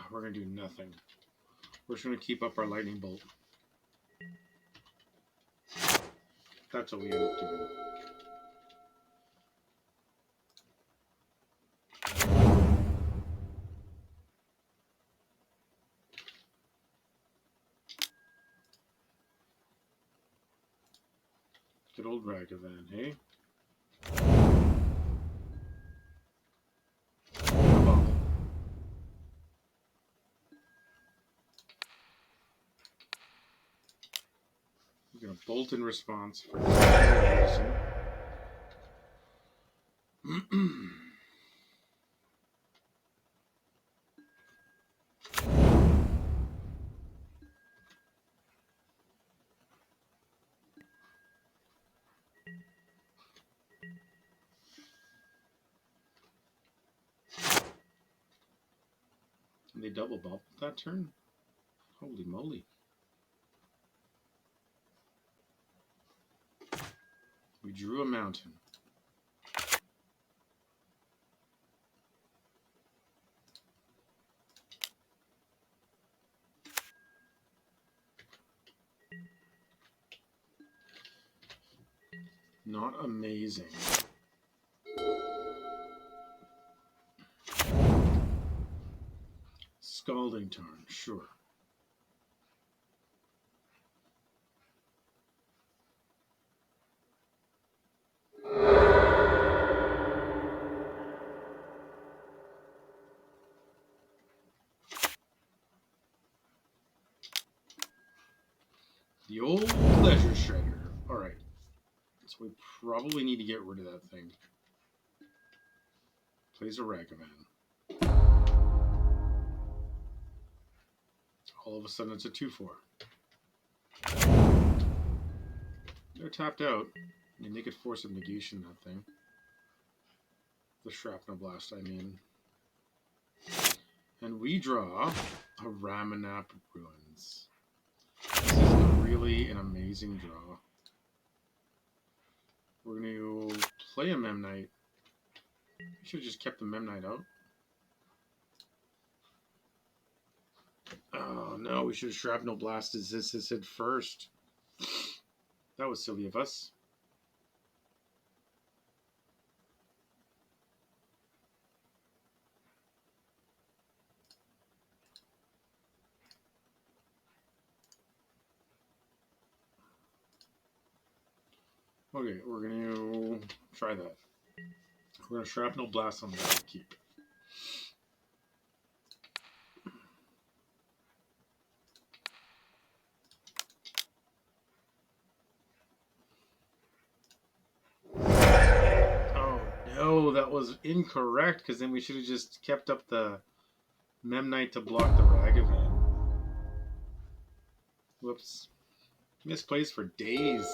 We're going to do nothing. We're just going to keep up our lightning bolt. That's what we end up doing. Good old Ragavan, hey? We're going to bolt in response for no reason. And they double bubbled that turn? Holy moly. We drew a mountain. Not amazing. Scalding Tarn, sure. The old Pleasure Shredder. Alright. So we probably need to get rid of that thing. Plays a Ragavan. All of a sudden it's a 2-4. They're tapped out. And they could force a negation, that thing. The Shrapnel Blast, I mean. And we draw a Ramunap Ruins. This is really an amazing draw. We're going to play a Memnite. We should have just kept the Memnite out. Oh no, we should have Shrapnel Blasted Zizid first. That was silly of us. Okay, we're gonna try that. We're gonna shrapnel blast on that keep. Oh no, that was incorrect because then we should have just kept up the Memnite to block the Ragavan. Whoops. Misplays for days.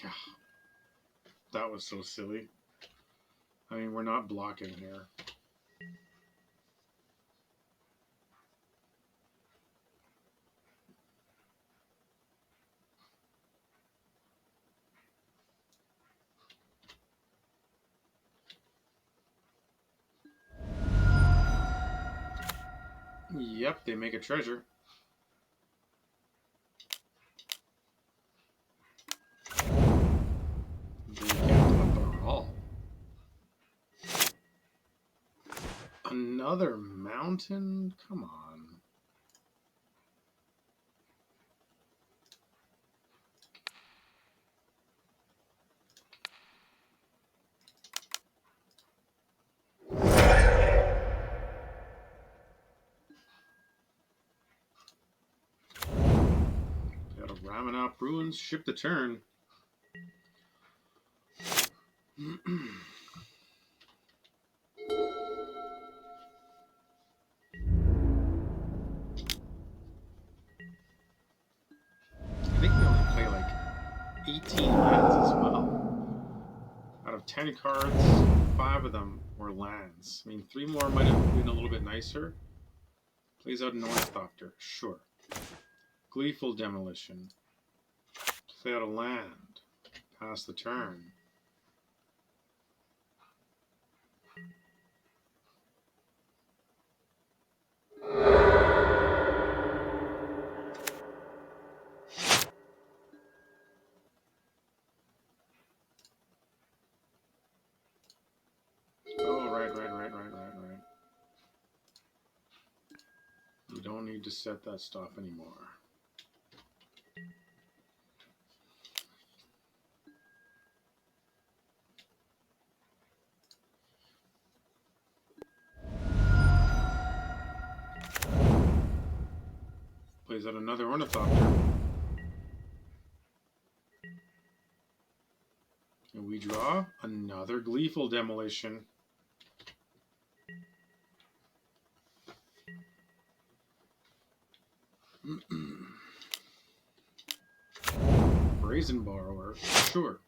Yeah. That was so silly. I mean, we're not blocking here. Yep, they make a treasure. They get up at all. Another mountain? Come on. Got a Ramunap Ruins, ship the turn. I think we only play like 18 lands as well. Out of 10 cards, 5 of them were lands. I mean, 3 more might have been a little bit nicer. Plays out Northopter, sure. Gleeful Demolition. Play out a land. Pass the turn. Oh, right. You don't need to set that stuff anymore. Plays out another Ornithopter. And we draw another Gleeful Demolition. Brazen Borrower, sure.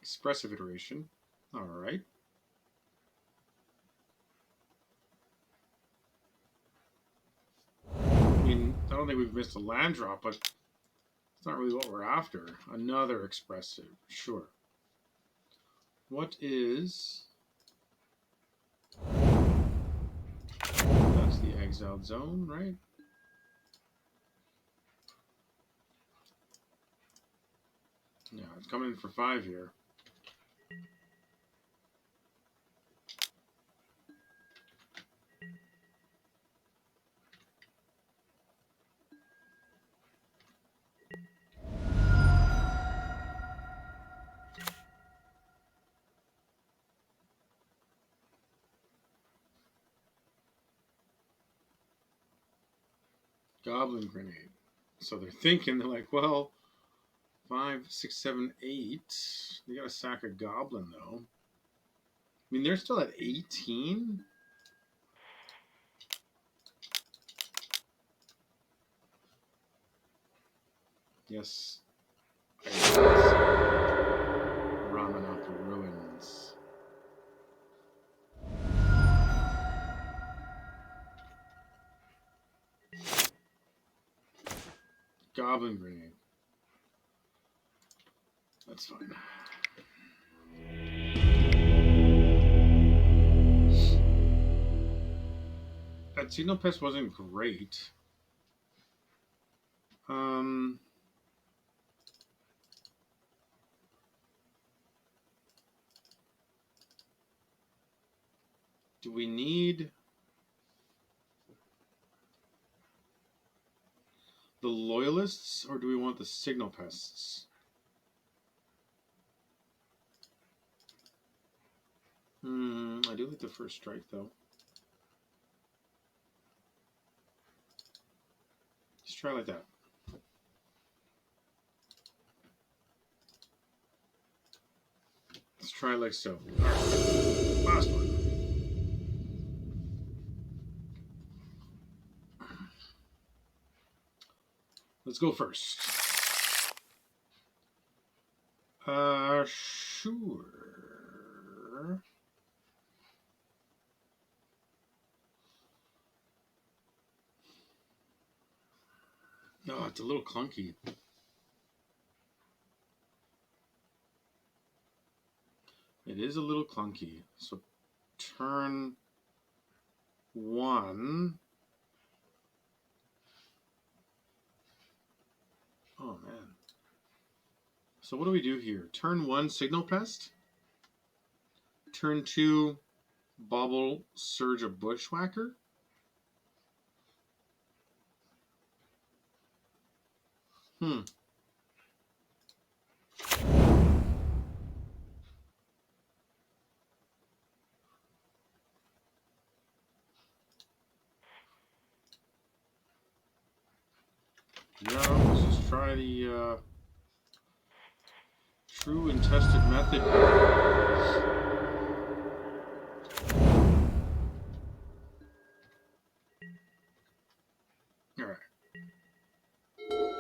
Expressive Iteration, alright. I mean, I don't think we've missed a land drop, but it's not really what we're after. Another Expressive, sure. What is... That's the Exiled Zone, right? Yeah, it's coming in for 5 here. Goblin Grenade. So they're thinking, they're like, well, 5, 6, 7, 8. They gotta sack a Goblin, though. I mean, they're still at 18. Yes. Ramunap Ruins. Goblin Grenade. That's fine. That Xenopest wasn't great. Do we need the Loyalists or do we want the Signal Pests? I do like the first strike though. Let's try like that. Let's try like so. All right. Last one. Let's go first. Sure. Oh, it's a little clunky. It is a little clunky. So turn 1. Oh, man. So what do we do here? Turn 1, Signal Pest. Turn 2, Bauble Surge a Bushwhacker. Yeah, let's just try the true and tested method. Alright.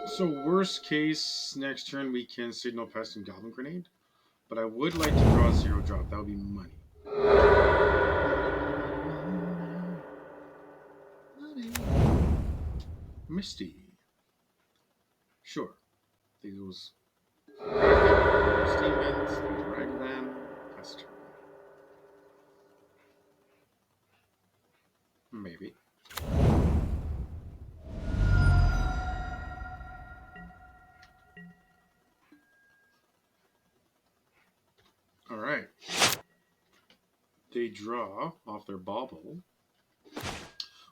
So worst case, next turn we can Signal Pest and Goblin Grenade. But I would like to draw 0 drop. That would be money. Misty. Sure. These Steam Vents, Raglan, pass turn. Maybe. Alright. They draw off their Bauble.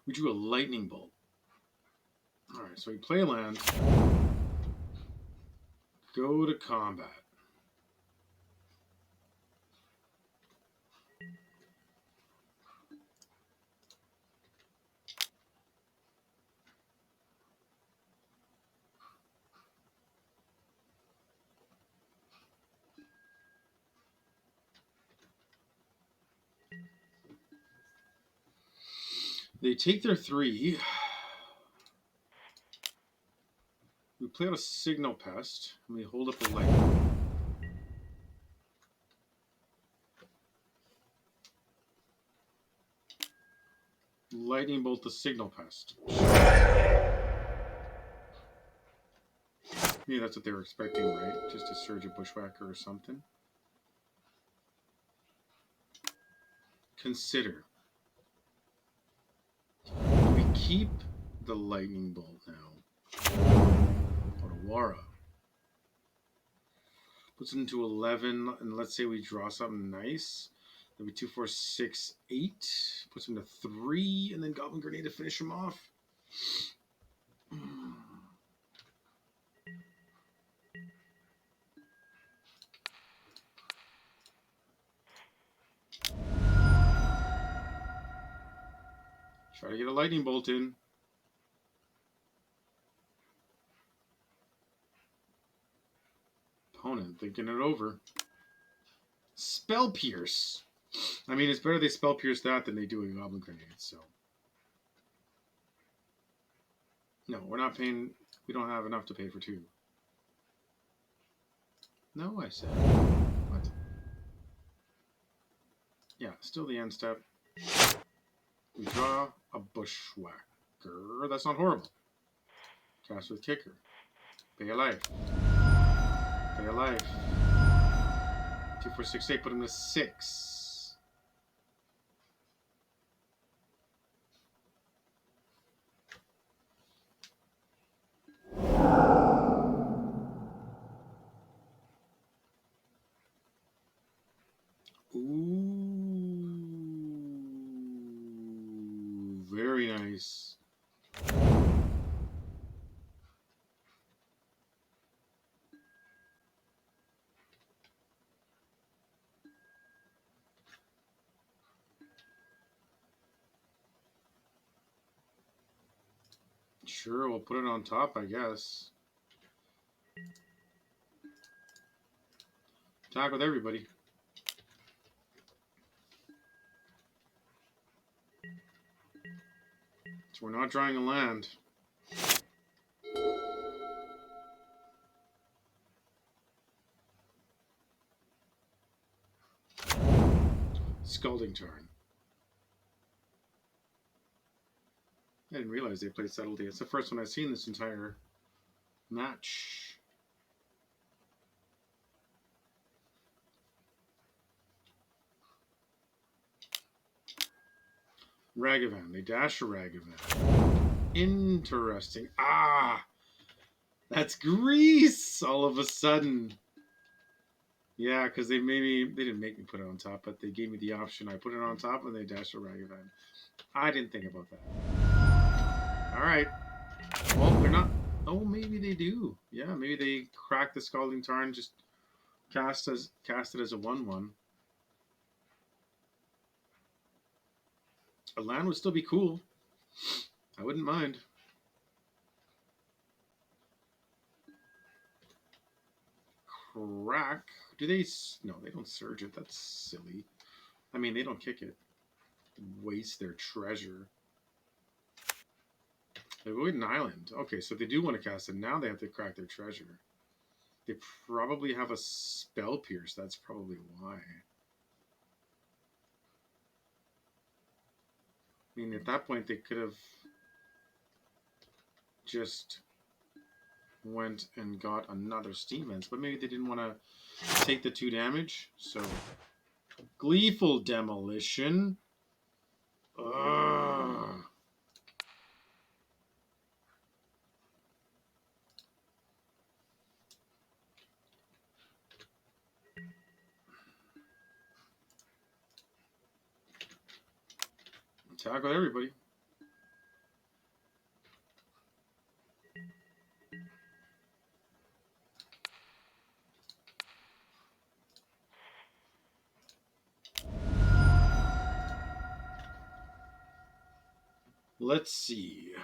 We drew a Lightning Bolt. Alright, so we play land. Go to combat. They take their 3. We play out a Signal Pest, and we hold up a Lightning. Lightning Bolt the Signal Pest. Yeah, that's what they were expecting, right? Just to Surge a Bushwhacker or something. Consider. Do we keep the Lightning Bolt now? Otawara. Puts it into 11, and let's say we draw something nice. That'd be 2, 4, 6, 8. Puts him to 3, and then Goblin Grenade to finish him off. Try to get a Lightning Bolt in. Opponent thinking it over. Spell Pierce. I mean, it's better they Spell Pierce that than they do a Goblin Grenade, so. No, we're not paying. We don't have enough to pay for 2. No, I said. What? Yeah, still the end step. We draw a Bushwhacker. That's not horrible. Cast with Kicker. Pay a life. Pay a life. 2, 4, 6, 8. Put him to 6. Ooh. very nice. Sure, we'll put it on top, I guess. Attack with everybody. So we're not drawing a land. Scalding Tarn. I didn't realize they played Subtlety. It's the first one I've seen this entire match. Ragavan. They dash a Ragavan. Interesting. Ah! That's Grease! All of a sudden. Yeah, because they didn't make me put it on top, but they gave me the option. I put it on top and they dashed a Ragavan. I didn't think about that. Alright. Well, they're not. Oh, maybe they do. Yeah, maybe they crack the Scalding Tarn, just cast it as a 1/1. A land would still be cool. I wouldn't mind. Crack. Do they? No, they don't surge it. That's silly. I mean, they don't kick it. Waste their treasure. They avoid an island. Okay, so if they do want to cast it, now they have to crack their treasure. They probably have a Spell Pierce. That's probably why. I mean, at that point, they could have just went and got another Steam Vents, but maybe they didn't want to take the 2 damage. So, Gleeful Demolition. Ugh. Attack with everybody. Let's see.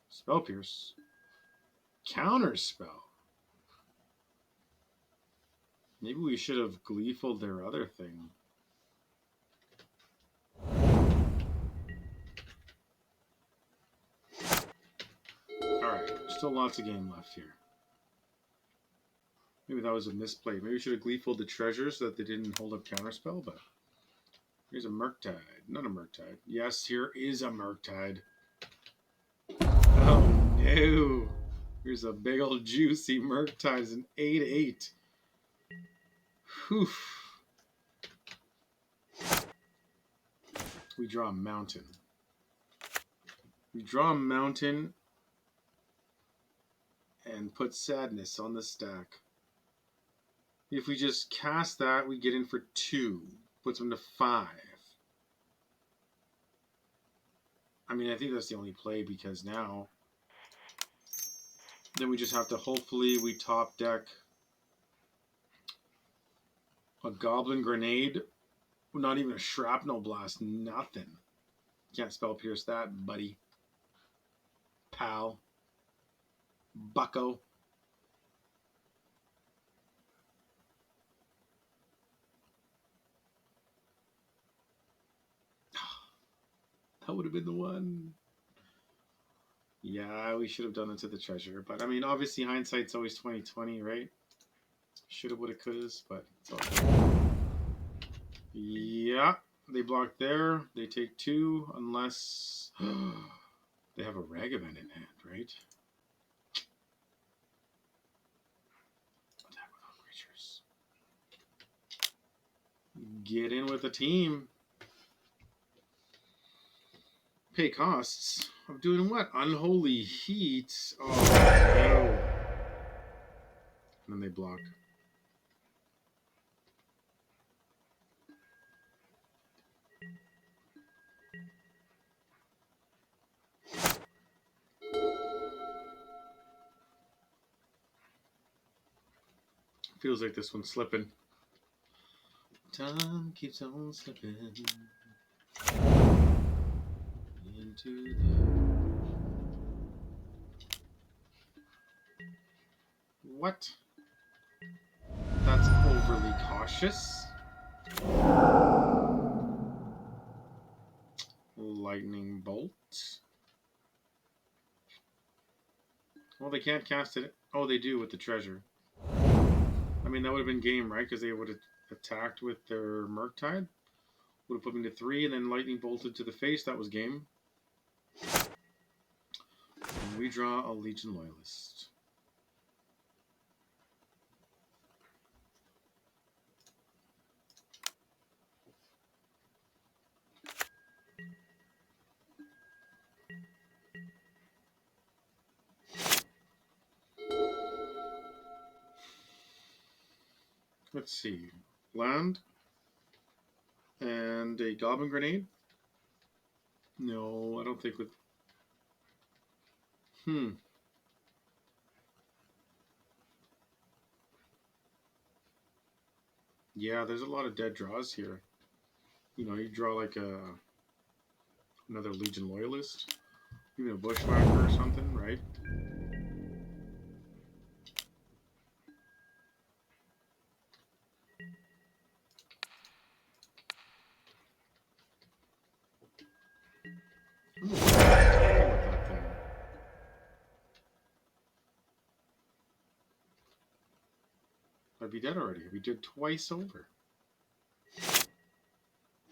Spell Pierce. Counter Spell. Maybe we should have Gleeful their other thing. Alright, still lots of game left here. Maybe that was a misplay. Maybe we should have Gleeful the treasure so that they didn't hold up Counterspell, but here's a Murktide. Not a Murktide. Yes, here is a Murktide. Oh no! Here's a big old juicy Murktide. It's an 8/8. Whew. We draw a mountain. We draw a mountain and put Sadness on the stack. If we just cast that, we get in for 2. Puts them to 5. I mean, I think that's the only play because now then we just have to hopefully we top deck a Goblin Grenade. Not even a Shrapnel Blast. Nothing. Can't Spell Pierce that, buddy. Pal. Bucko. That would have been the one. Yeah, we should have done it to the treasure. But, I mean, obviously, hindsight's always 20/20, right? Shoulda, woulda, couldas, but it's all good. Yeah, they block there. They take 2, unless they have a Ragavan in hand, right? Attack with all creatures. Get in with the team. Pay costs of doing what? Unholy Heat. Oh, no. And then they block. Feels like this one's slipping. Time keeps on slipping into the... What? That's overly cautious. Lightning bolt. Well, they can't cast it. Oh, they do with the treasure. I mean, that would have been game, right? Because they would have attacked with their Murktide. Would have put me to 3 and then lightning bolted to the face. That was game. And we draw a Legion Loyalist. Let's see. Land. And a Goblin Grenade. No, I don't think with... Yeah, there's a lot of dead draws here. You know, you draw like another Legion Loyalist. Even a Bushwhacker or something, right? I'd be dead already. We did twice over.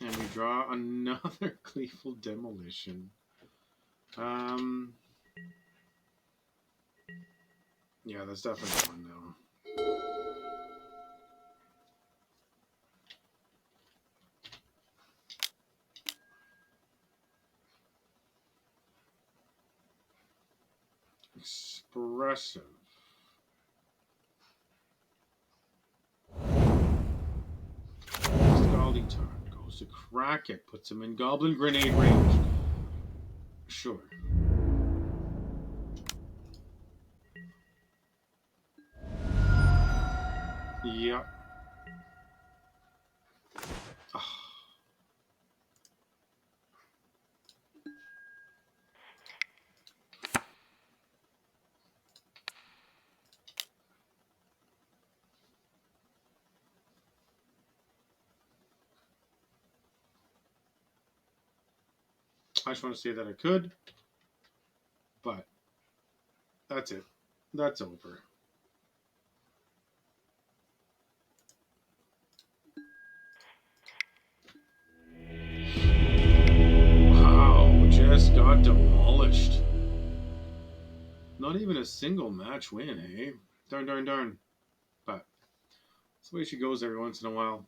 And we draw another Gleeful Demolition. Yeah, that's definitely one now. Expressive. Scalding Tarn goes to crack it, puts him in Goblin Grenade range. Sure. Yep. Oh. I just want to say that I could, but that's it. That's over. Wow, just got demolished. Not even a single match win, eh? Darn, darn, darn. But that's the way she goes every once in a while.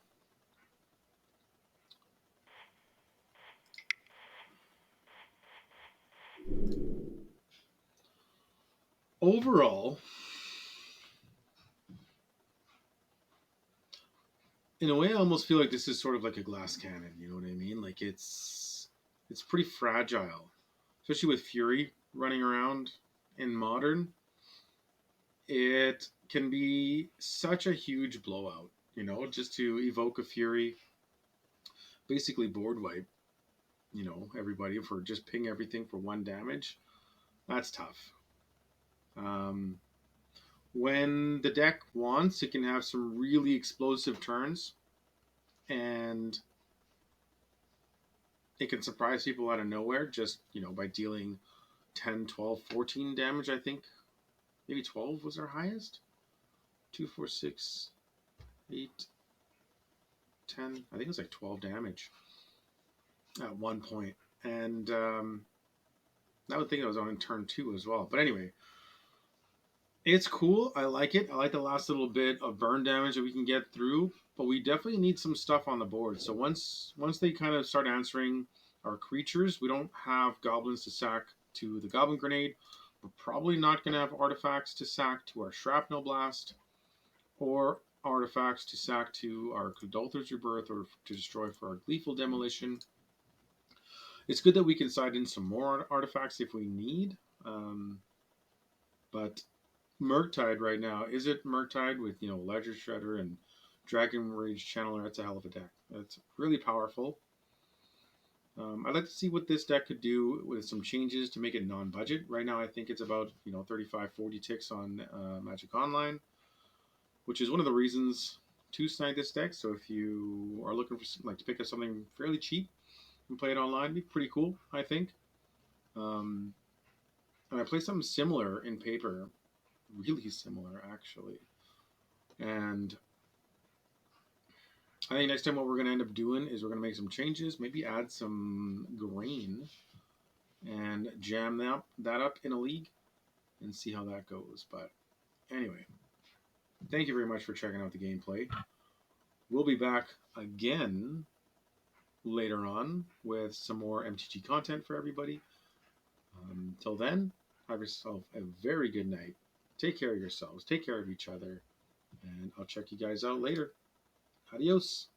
Overall, in a way, I almost feel like this is sort of like a glass cannon. You know what I mean? Like it's pretty fragile, especially with Fury running around in Modern. It can be such a huge blowout. You know, just to evoke a Fury, basically board wipe. You know, everybody for just ping everything for 1 damage. That's tough. When the deck wants, it can have some really explosive turns, and it can surprise people out of nowhere just, you know, by dealing 10, 12, 14 damage, I think. Maybe 12 was our highest. 2, 4, 6, 8, 10. I think it was like 12 damage at one point. And I would think it was on in turn 2 as well. But anyway, it's cool. I like it. I like the last little bit of burn damage that we can get through, but we definitely need some stuff on the board. So once they kind of start answering our creatures, we don't have goblins to sack to the Goblin Grenade. We're probably not going to have artifacts to sack to our Shrapnel Blast, or artifacts to sack to our Kuldother's Rebirth, or to destroy for our Gleeful Demolition. It's good that we can side in some more artifacts if we need, but Murktide right now. Is it Murktide with, Ledger Shredder and Dragon Rage Channeler? That's a hell of a deck. That's really powerful. I'd like to see what this deck could do with some changes to make it non-budget. Right now, I think it's about 35, 40 ticks on Magic Online, which is one of the reasons to snag this deck. So if you are looking for to pick up something fairly cheap and play it online, it'd be pretty cool, I think. And I play something similar in paper, really similar actually. And I think next time what we're going to end up doing is we're going to make some changes, maybe add some grain and jam that up in a league and see how that goes. But anyway, thank you very much for checking out the gameplay. We'll be back again later on with some more MTG content for everybody. Till then, have yourself a very good night. Take care of yourselves. Take care of each other. And I'll check you guys out later. Adios.